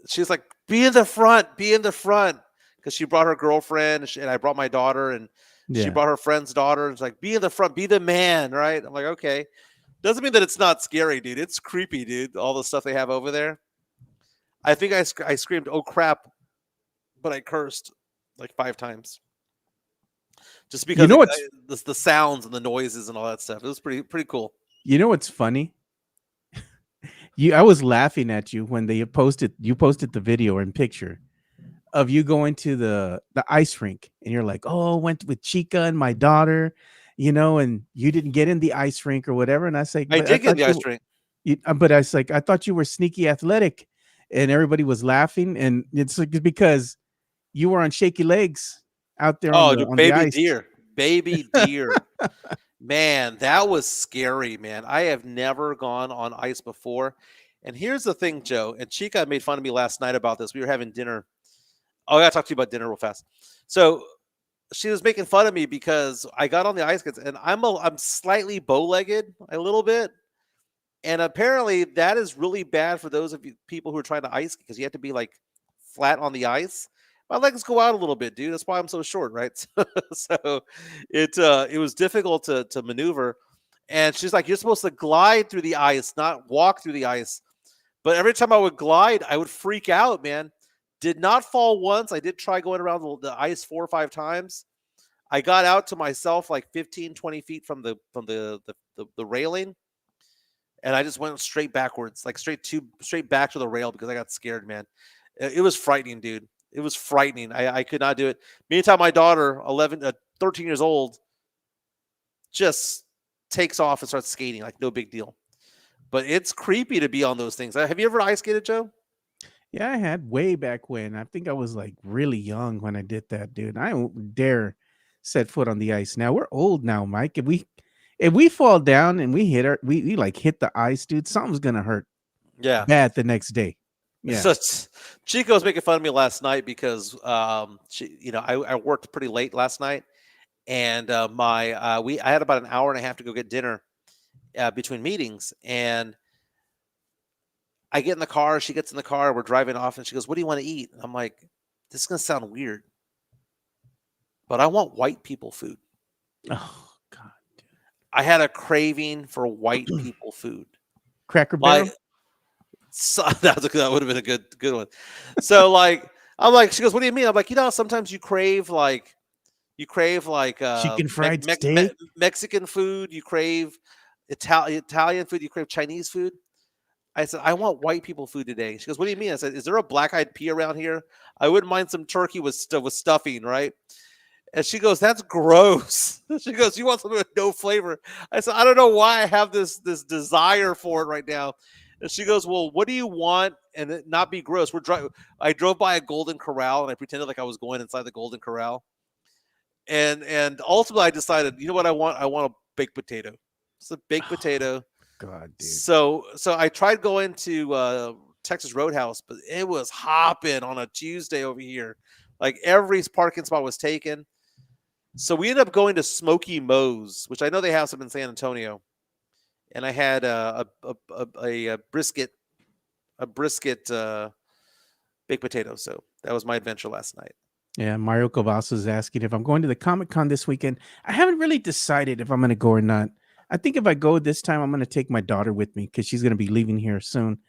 she's like, "Be in the front, be in the front," because she brought her girlfriend, and I brought my daughter, and she Yeah. brought her friend's daughter. And it's like, "Be in the front, be the man," right? I'm like, okay. Doesn't mean that it's not scary, dude. It's creepy, dude. All the stuff they have over there. I think I screamed, "Oh crap!" but I cursed like 5 times just You because know what's the sounds and the noises and all that stuff. It was pretty cool. you know what's funny? I was laughing at you when you posted the video and picture of you going to the ice rink, and you're like, "Oh, went with Chica and my daughter," and you didn't get in the ice rink or whatever. And I say, I but I did get in thought the ice rink. but I was like, I thought you were sneaky athletic, and everybody was laughing, and it's like because you were on shaky legs out there Oh, dude, on the baby ice. deer, baby deer. Man, that was scary, man. I have never gone on ice before. And here's the thing, Joe, and Chica made fun of me last night about this. We were having dinner. Oh, I gotta talk to you about dinner real fast. So she was making fun of me because I got on the ice skates, and I'm slightly bow-legged a little bit. And apparently that is really bad for those of you people who are trying to ice because you have to be like flat on the ice. My legs go out a little bit, dude. That's why I'm so short, right? So it was difficult to maneuver. And she's like, "You're supposed to glide through the ice, not walk through the ice." But every time I would glide, I would freak out, man. Did not fall once. I did try going around the ice 4 or 5 times. I got out to myself like 15, 20 feet from the railing, and I just went straight backwards, like straight back to the rail because I got scared, man. It was frightening, dude. It was frightening. I could not do it. Meantime, my daughter, 13 years old, just takes off and starts skating like no big deal. But it's creepy to be on those things. Have you ever ice skated, Joe? Yeah, I had way back when. I think I was like really young when I did that, dude. I don't dare set foot on the ice. Now we're old now, Mike. If we fall down and we like hit the ice, dude, something's gonna hurt Yeah. bad the next day. Yeah. So Chico was making fun of me last night because I worked pretty late last night, and I had about an hour and a half to go get dinner between meetings, and I get in the car. She gets in the car. We're driving off, and she goes, "What do you want to eat?" I'm like, "This is gonna sound weird, but I want white people food." Oh God. I had a craving for white people food. Cracker Barrel. Like, so, that would have been a good one. So like, I'm like, she goes, "What do you mean?" I'm like, sometimes you crave like Chicken fried steak. Mexican food. You crave Italian food. You crave Chinese food. I said, "I want white people food today." She goes, "What do you mean?" I said, "Is there a black-eyed pea around here? I wouldn't mind some turkey with stuffing, right?" And she goes, "That's gross." She goes, "You want something with no flavor?" I said, "I don't know why I have this desire for it right now." And she goes, "Well, what do you want and it not be gross?" I drove by a Golden Corral and I pretended like I was going inside the Golden Corral. And ultimately I decided, you know what I want? I want a baked potato. It's a baked potato. God, dude. So I tried going to Texas Roadhouse, but it was hopping on a Tuesday over here. Like every parking spot was taken. So we ended up going to Smoky Moe's, which I know they have some in San Antonio. And I had a brisket baked potato. So that was my adventure last night. Yeah, Mario Cavazos is asking if I'm going to the Comic-Con this weekend. I haven't really decided if I'm going to go or not. I think if I go this time, I'm going to take my daughter with me because she's going to be leaving here soon.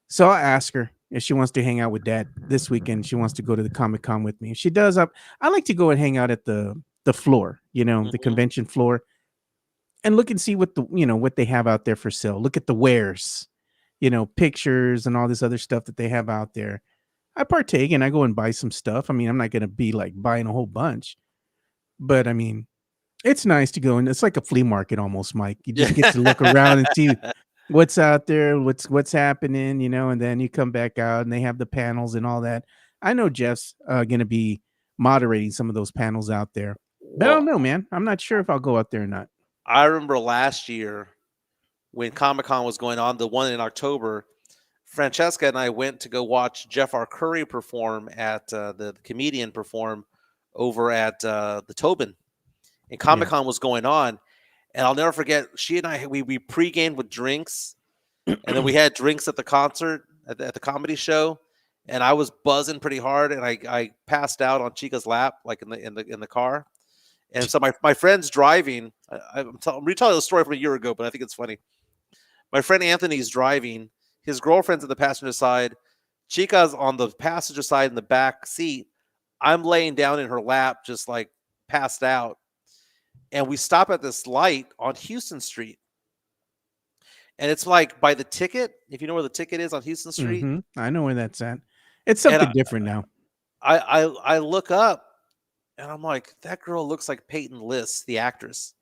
So I'll ask her if she wants to hang out with Dad this weekend. She wants to go to the Comic-Con with me. If she does, I like to go and hang out at the floor, the convention floor. and look and see what what they have out there for sale. Look at the wares, pictures and all this other stuff that they have out there. I partake and I go and buy some stuff. I mean, I'm not going to be like buying a whole bunch, but I mean, it's nice to go and it's like a flea market almost, Mike. You just get to look around and see what's out there, what's happening, and then you come back out and they have the panels and all that. I know Jeff's going to be moderating some of those panels out there, but I don't know, man. I'm not sure if I'll go out there or not. I remember last year when Comic-Con was going on, the one in October, Francesca and I went to go watch Jeff R. Curry perform at the comedian perform over at the Tobin. And Comic-Con was going on. And I'll never forget, she and I, we pre-gamed with drinks. And then we had drinks at the concert, at the comedy show. And I was buzzing pretty hard. And I passed out on Chica's lap, like in the car. And so my friend's driving. I'm retelling the story from a year ago, but I think it's funny. My friend Anthony's driving. His girlfriend's in the passenger side. Chica's on the passenger side in the back seat. I'm laying down in her lap, just like passed out. And we stop at this light on Houston Street. And it's like by the Ticket, if you know where the Ticket is on Houston Street. Mm-hmm. I know where that's at. It's something different now. I look up and I'm like, that girl looks like Peyton List, the actress.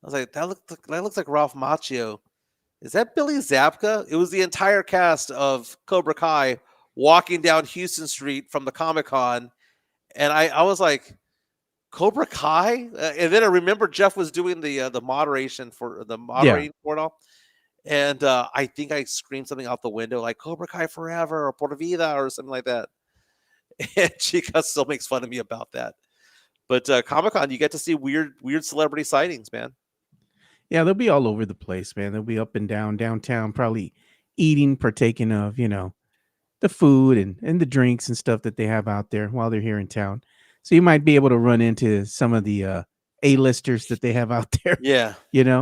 I was like, that looks like Ralph Macchio. Is that Billy Zabka? It was the entire cast of Cobra Kai walking down Houston Street from the Comic-Con. And I was like, Cobra Kai? And then I remember Jeff was doing the moderation for the moderating for it all. And I think I screamed something out the window like Cobra Kai forever or Por Vida or something like that. And Chica still makes fun of me about that. But Comic-Con, you get to see weird celebrity sightings, man. Yeah, they'll be all over the place, man. They'll be up and down downtown, probably eating, partaking of, the food and the drinks and stuff that they have out there while they're here in town. So you might be able to run into some of the A-listers that they have out there. Yeah.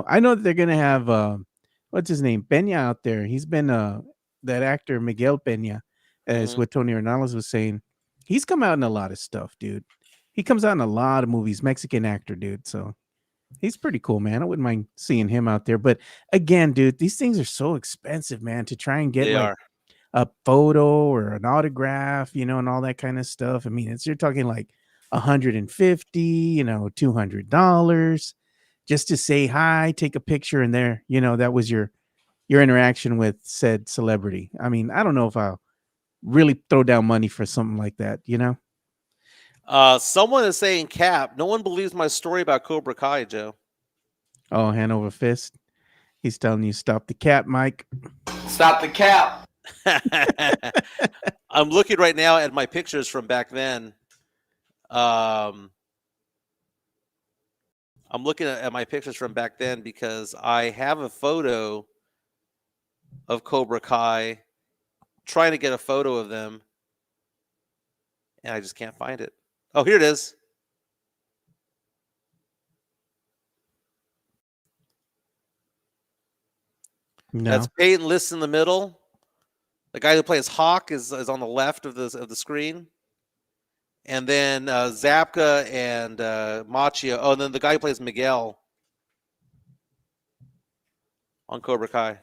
I know that they're going to have, what's his name? Peña out there. He's been that actor, Miguel Peña, as what Tony Hernandez was saying. He's come out in a lot of stuff, dude. He comes out in a lot of movies, Mexican actor, dude. So he's pretty cool, man. I wouldn't mind seeing him out there. But again, dude, these things are so expensive, man, to try and get a photo or an autograph, and all that kind of stuff. I mean, you're talking like $150, $200 just to say hi, take a picture, and there, that was your interaction with said celebrity. I mean, I don't know if I'll really throw down money for something like that, Someone is saying, Cap, no one believes my story about Cobra Kai, Joe. Oh, hand over fist. He's telling you, stop the cap, Mike. Stop the cap. I'm looking right now at my pictures from back then. I'm looking at my pictures from back then because I have a photo of Cobra Kai, trying to get a photo of them, and I just can't find it. Oh, here it is. No. That's Peyton List in the middle. The guy who plays Hawk is on the left of the screen. And then Zabka and Macchio. Oh, and then the guy who plays Miguel on Cobra Kai.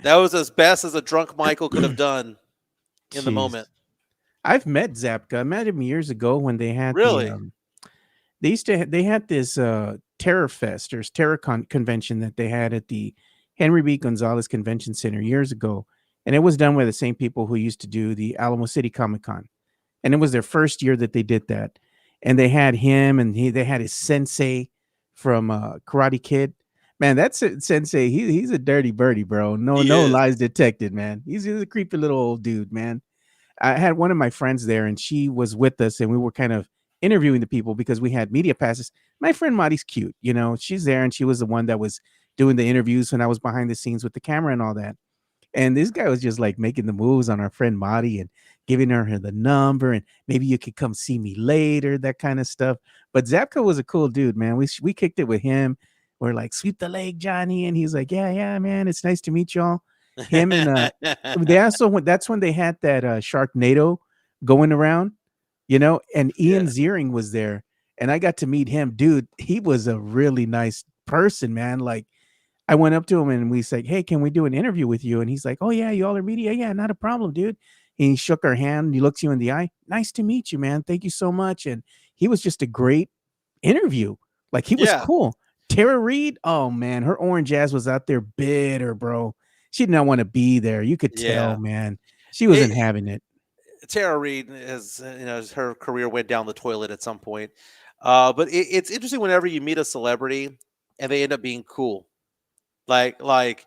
That was as best as a drunk Michael could have done in the moment. I've met Zabka. I met him years ago when they had they had this Terror Fest or Terror convention that they had at the Henry B. Gonzalez Convention Center years ago, and it was done by the same people who used to do the Alamo City Comic Con, and it was their first year that they did that, and they had him and they had his sensei from Karate Kid. Man, that's sensei. He's a dirty birdie, bro. No lies detected, man. He's a creepy little old dude, man. I had one of my friends there, and she was with us, and we were kind of interviewing the people because we had media passes. My friend Marty's cute, she's there, and she was the one that was doing the interviews when I was behind the scenes with the camera and all that. And this guy was just like making the moves on our friend Marty and giving her the number, and maybe you could come see me later, that kind of stuff. But Zabka was a cool dude, man. We kicked it with him. We're like, sweep the leg, Johnny, and he's like, yeah, man, it's nice to meet y'all. Him and they also that's when they had that Sharknado going around, and Ian Ziering was there, and I got to meet him, dude. He was a really nice person, man. Like, I went up to him and we said, "Hey, can we do an interview with you?" And he's like, "Oh yeah, you all are media? Yeah, not a problem, dude." And he shook our hand. He looks you in the eye. "Nice to meet you, man. Thank you so much." And he was just a great interview. Like, he was Yeah. cool. Tara Reid, oh man, her orange ass was out there bitter, bro. She did not want to be there. You could tell, Yeah. man. She wasn't having it. Tara Reid is, her career went down the toilet at some point. But it's interesting whenever you meet a celebrity and they end up being cool, like like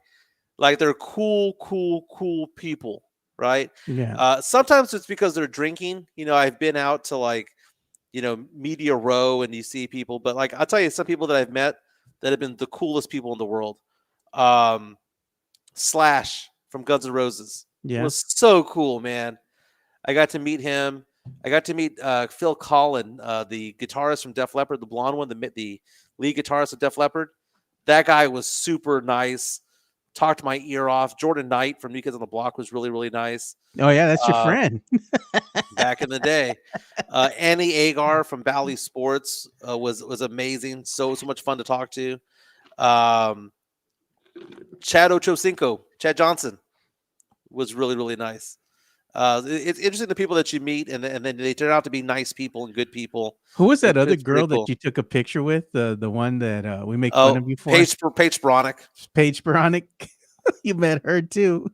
like they're cool people, right? Yeah. Sometimes it's because they're drinking. I've been out to Media Row and you see people, but like I'll tell you, some people that I've met that have been the coolest people in the world. Um, Slash from Guns N' Roses Yeah. was so cool, man. I got to meet him. I got to meet Phil Collin, the guitarist from Def Leppard, the blonde one, the lead guitarist of Def Leppard. That guy was super nice. Talked my ear off. Jordan Knight from New Kids on the Block was really, really nice. Oh yeah, that's your friend. Back in the day. Annie Agar from Bally Sports was amazing. So much fun to talk to. Chad Ochocinco, Chad Johnson was really, really nice. It's interesting the people that you meet, and then they turn out to be nice people and good people. Who was that other It's pretty girl cool. that you took a picture with? The one that we make fun Oh, of you for? Paige Bronick. Paige Bronick. You met her too.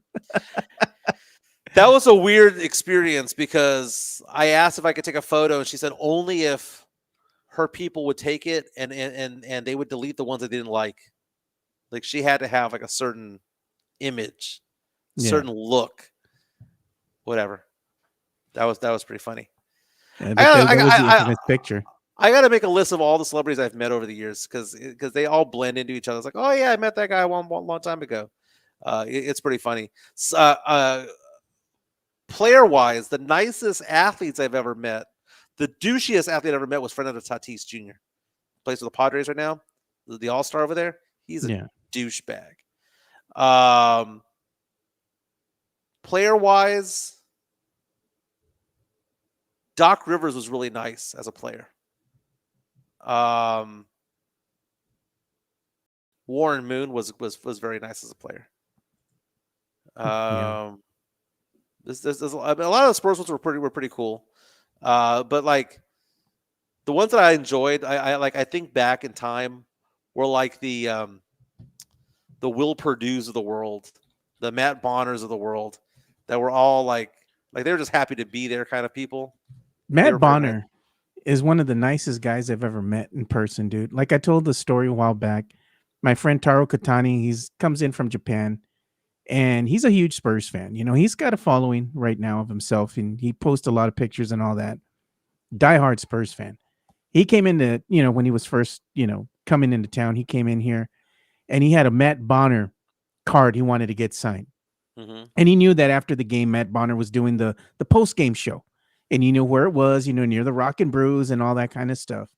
That was a weird experience because I asked if I could take a photo, and she said only if her people would take it, and they would delete the ones they didn't like. Like, she had to have like a certain image, Yeah. certain look, whatever. That was pretty funny. Yeah, that was the infamous picture. I got to make a list of all the celebrities I've met over the years because they all blend into each other. It's like, oh yeah, I met that guy one long time ago. It's pretty funny. Player wise, the nicest athletes I've ever met, the douchiest athlete I ever met was Fernando Tatis Jr. Plays with the Padres right now, the All-Star over there. He's a douchebag. Player wise, Doc Rivers was really nice as a player. Warren Moon was very nice as a player. There's a lot of the Spurs ones were pretty cool. But like the ones that I enjoyed, I think back in time were like the Will Purdue's of the world, the Matt Bonners of the world, that were all like they were just happy to be there kind of people. Matt Bonner is one of the nicest guys I've ever met in person, dude. Like, I told the story a while back. My friend Taro Katani, comes in from Japan, and he's a huge Spurs fan. He's got a following right now of himself, and he posts a lot of pictures and all that. Diehard Spurs fan. He came into, when he was first, coming into town, he came in here, and he had a Matt Bonner card he wanted to get signed. Mm-hmm. And he knew that after the game, Matt Bonner was doing the post-game show. And you knew where it was, near the Rock and Brews and all that kind of stuff.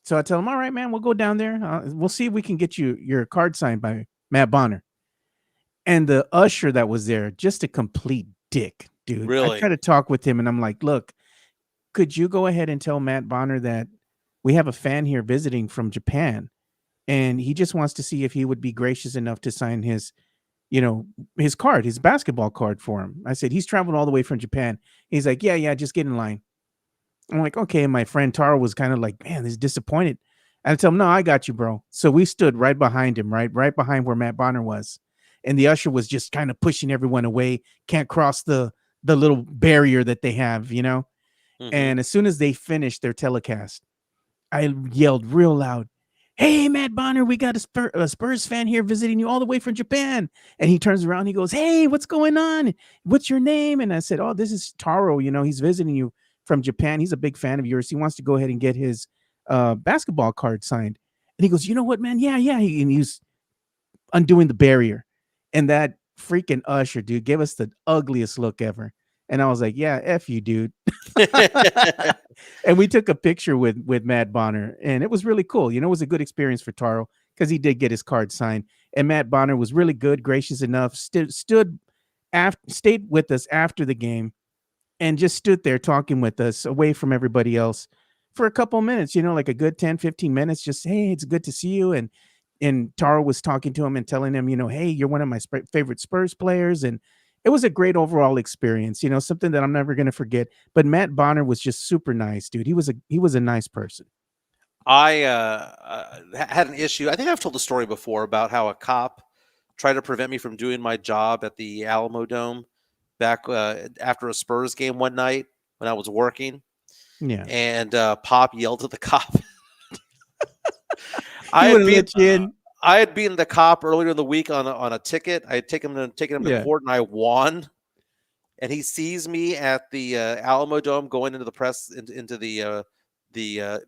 So I tell him, all right, man, we'll go down there. We'll see if we can get you your card signed by Matt Bonner. And the usher that was there, just a complete dick, dude. Really? I try to talk with him, and I'm like, look, could you go ahead and tell Matt Bonner that we have a fan here visiting from Japan, and he just wants to see if he would be gracious enough to sign his card, his basketball card for him. I said, he's traveled all the way from Japan. He's like, yeah, just get in line. I'm like, okay. And my friend Taro was kind of like, man, he's disappointed. And I tell him, no, I got you, bro. So we stood right behind him, right behind where Matt Bonner was. And the usher was just kind of pushing everyone away. Can't cross the little barrier that they have, Mm-hmm. And as soon as they finished their telecast, I yelled real loud, hey, Matt Bonner, we got a Spurs fan here visiting you all the way from Japan. And he turns around, he goes, hey, what's going on? What's your name? And I said, oh, this is Taro. He's visiting you from Japan. He's a big fan of yours. He wants to go ahead and get his basketball card signed. And he goes, you know what, man? Yeah. And he's undoing the barrier. And that freaking usher, dude, gave us the ugliest look ever. And I was like, yeah, F you, dude. And we took a picture with Matt Bonner, and it was really cool. It was a good experience for Taro because he did get his card signed. And Matt Bonner was really good, gracious enough, stayed with us after the game and just stood there talking with us away from everybody else for a couple minutes, like a good 10, 15 minutes, just, hey, it's good to see you. And Taro was talking to him and telling him, hey, you're one of my favorite Spurs players. And it was a great overall experience, something that I'm never going to forget. But Matt Bonner was just super nice, dude. He was a nice person. I had an issue. I think I've told the story before about how a cop tried to prevent me from doing my job at the Alamo Dome back after a Spurs game one night when I was working. Yeah. And Pop yelled at the cop. He wouldn't let you in. I had beaten the cop earlier in the week on a ticket. I had taken him to court, and I won. And he sees me at the Alamo Dome going into the press into the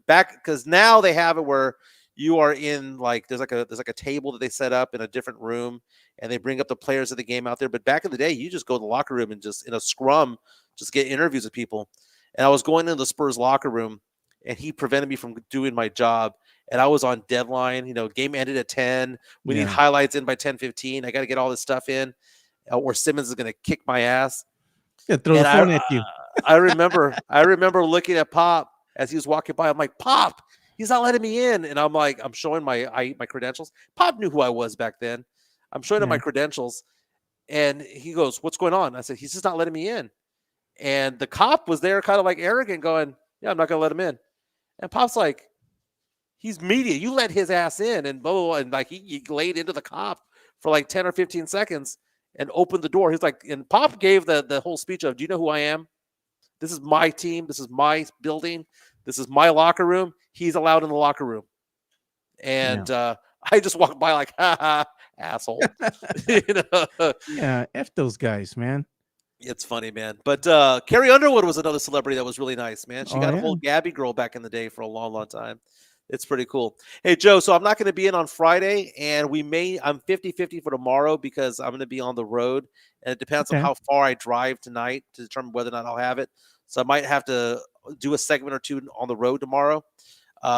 back, because now they have it where you are in there's like a table that they set up in a different room, and they bring up the players of the game out there. But back in the day, you just go to the locker room and just in a scrum just get interviews with people. And I was going into the Spurs locker room, and he prevented me from doing my job. And I was on deadline. Game ended at 10. We need highlights in by 10:15. I got to get all this stuff in, or Simmons is going to kick my ass. Yeah, throw the phone at you. I remember looking at Pop as he was walking by. I'm like, Pop, he's not letting me in. And I'm showing my credentials. Pop knew who I was back then. I'm showing him my credentials. And he goes, what's going on? I said, he's just not letting me in. And the cop was there kind of like arrogant going, yeah, I'm not going to let him in. And Pop's like, he's media. You let his ass in, and blah, blah, blah. And he laid into the cop for like 10 or 15 seconds and opened the door. He's like, and Pop gave the whole speech of, do you know who I am? This is my team. This is my building. This is my locker room. He's allowed in the locker room. And I just walked by like, ha ha, asshole. Yeah, F those guys, man. It's funny, man. But Carrie Underwood was another celebrity that was really nice, man. She got a whole Gabby girl back in the day for a long, long time. It's pretty cool. Hey, Joe, so I'm not going to be in on Friday, and I'm 50-50 for tomorrow because I'm going to be on the road, and it depends on how far I drive tonight to determine whether or not I'll have it. So I might have to do a segment or two on the road tomorrow.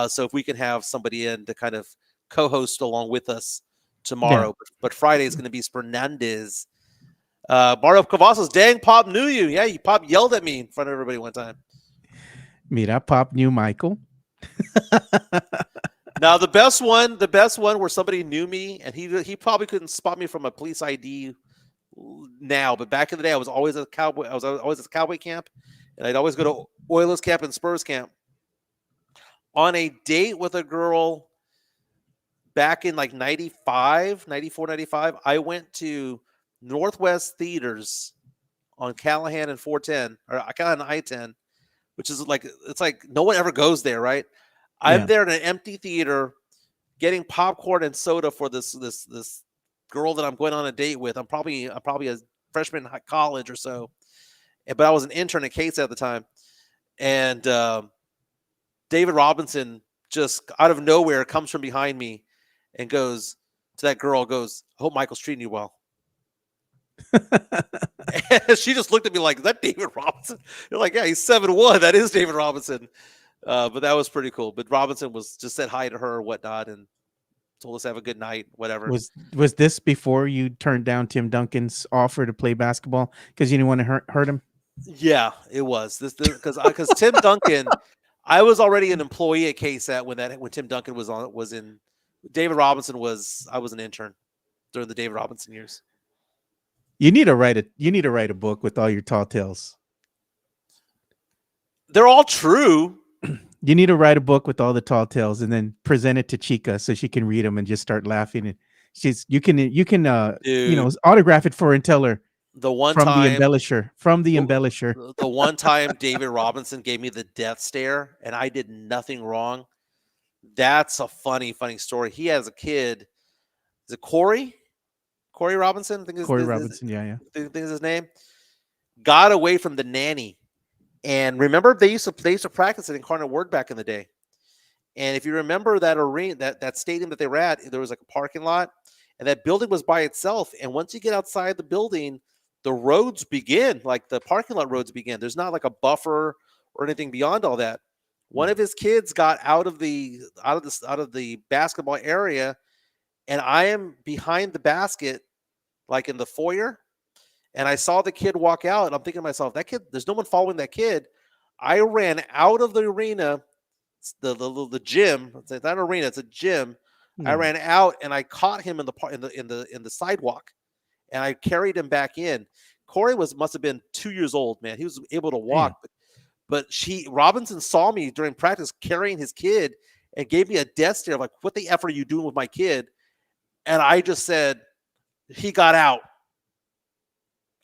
So if we can have somebody in to kind of co-host along with us tomorrow. But Friday is going to be Fernandez. Mario Cavazos, dang, Pop knew you. Yeah, Pop yelled at me in front of everybody one time. Mira, Pop knew Michael. Now the best one where somebody knew me, and he probably couldn't spot me from a police ID now, but back in the day I was always at Cowboy. I was always at Cowboy camp, and I'd always go to Oilers camp and Spurs camp. On a date with a girl back in like 94, 95, I went to Northwest Theaters on Callahan and 410, or Callahan and I-10, which is it's like no one ever goes there, right? I'm there in an empty theater getting popcorn and soda for this girl that I'm going on a date with. I'm probably a freshman in college or so, but I was an intern at KSAT at the time. And David Robinson just out of nowhere comes from behind me and goes to that girl, goes, I hope Michael's treating you well. And she just looked at me like, is that David Robinson? You're like, yeah, he's 7'1". That is David Robinson. But that was pretty cool. But Robinson was just said hi to her or whatnot and told us to have a good night, whatever. Was this before you turned down Tim Duncan's offer to play basketball because you didn't want to hurt him? Yeah, it was because Tim Duncan, I was already an employee at KSAT when Tim Duncan was in. David Robinson I was an intern during the David Robinson years. You need to write a book with all your tall tales. They're all true. You need to write a book with all the tall tales and then present it to Chica so she can read them and just start laughing. And you can autograph it for her and tell her the embellisher. The one time David Robinson gave me the death stare and I did nothing wrong. That's a funny story. He has a kid. Is it Corey? Corey Robinson? I think Robinson, I think is his name. Got away from the nanny. And remember, they used to practice at Incarnate Word back in the day. And if you remember that arena, that stadium that they were at, there was like a parking lot, and that building was by itself. And once you get outside the building, the roads begin, like the parking lot roads begin. There's not like a buffer or anything beyond all that. One of his kids got out of the basketball area, and I am behind the basket, like in the foyer. And I saw the kid walk out, and I'm thinking to myself, that kid, there's no one following that kid. I ran out of the arena the gym. It's not an arena, it's a gym. I Yeah. ran out and I caught him in the sidewalk, and I carried him back in. Corey must have been 2 years old, man. He was able to walk, but Robinson saw me during practice carrying his kid and gave me a death stare, like, "What the F are you doing with my kid?" And I just said, "He got out.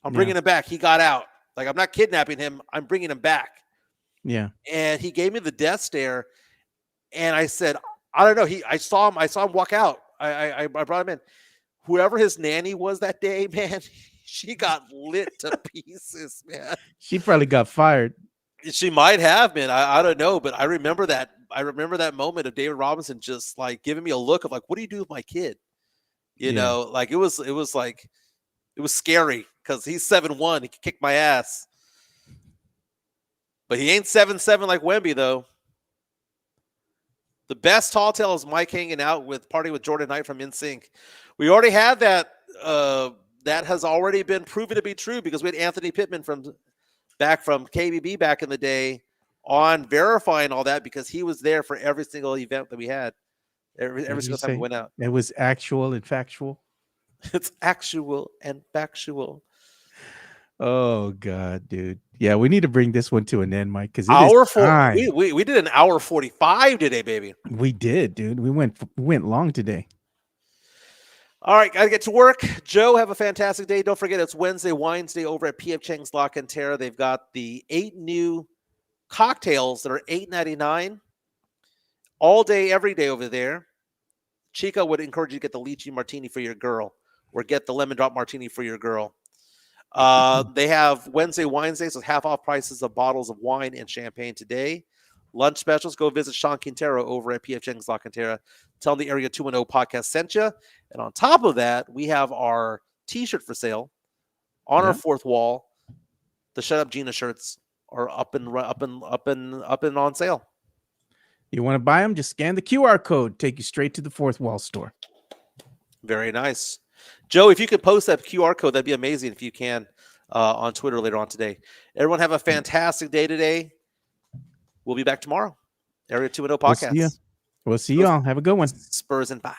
I'm bringing him back. He got out. Like, I'm not kidnapping him. I'm bringing him back." Yeah. And he gave me the death stare, and I said, "I don't know." I saw him walk out. I brought him in. Whoever his nanny was that day, man, she got lit to pieces, man. She probably got fired. She might have been. I don't know, but I remember that. I remember that moment of David Robinson just like giving me a look of like, "What do you do with my kid?" You know, like it was scary because he's 7'1". He could kick my ass, but he ain't 7'7" like Wemby though. The best tall tale is Mike hanging out with party with Jordan Knight from NSYNC. We already had that. That has already been proven to be true because we had Anthony Pittman from KBB back in the day on verifying all that because he was there for every single event that we had. Every single time we went out. It was actual and factual. It's actual and factual. Oh God, dude. Yeah, we need to bring this one to an end, Mike, because we did an hour 45 today, baby. We did, dude. We went long today. All right, gotta get to work. Joe, have a fantastic day. Don't forget, it's Wednesday Wines Day over at P.F. Chang's La Cantera. They've got the 8 new cocktails that are $8.99 all day, every day over there. Chica would encourage you to get the lychee martini for your girl, or get the lemon drop martini for your girl. They have Wednesday Wines Day, so half off prices of bottles of wine and champagne today. Lunch specials, go visit Sean Quintero over at P.F. Chang's La Cantera. Tell him the Area 210 podcast sent you. And on top of that, we have our T-shirt for sale on our fourth wall. The Shut Up Gina shirts are up and on sale. You want to buy them? Just scan the QR code. Take you straight to the fourth wall store. Very nice. Joe, if you could post that QR code, that'd be amazing if you can on Twitter later on today. Everyone have a fantastic day today. We'll be back tomorrow. Area 210 podcast. We'll see you all. Have a good one. Spurs and 5.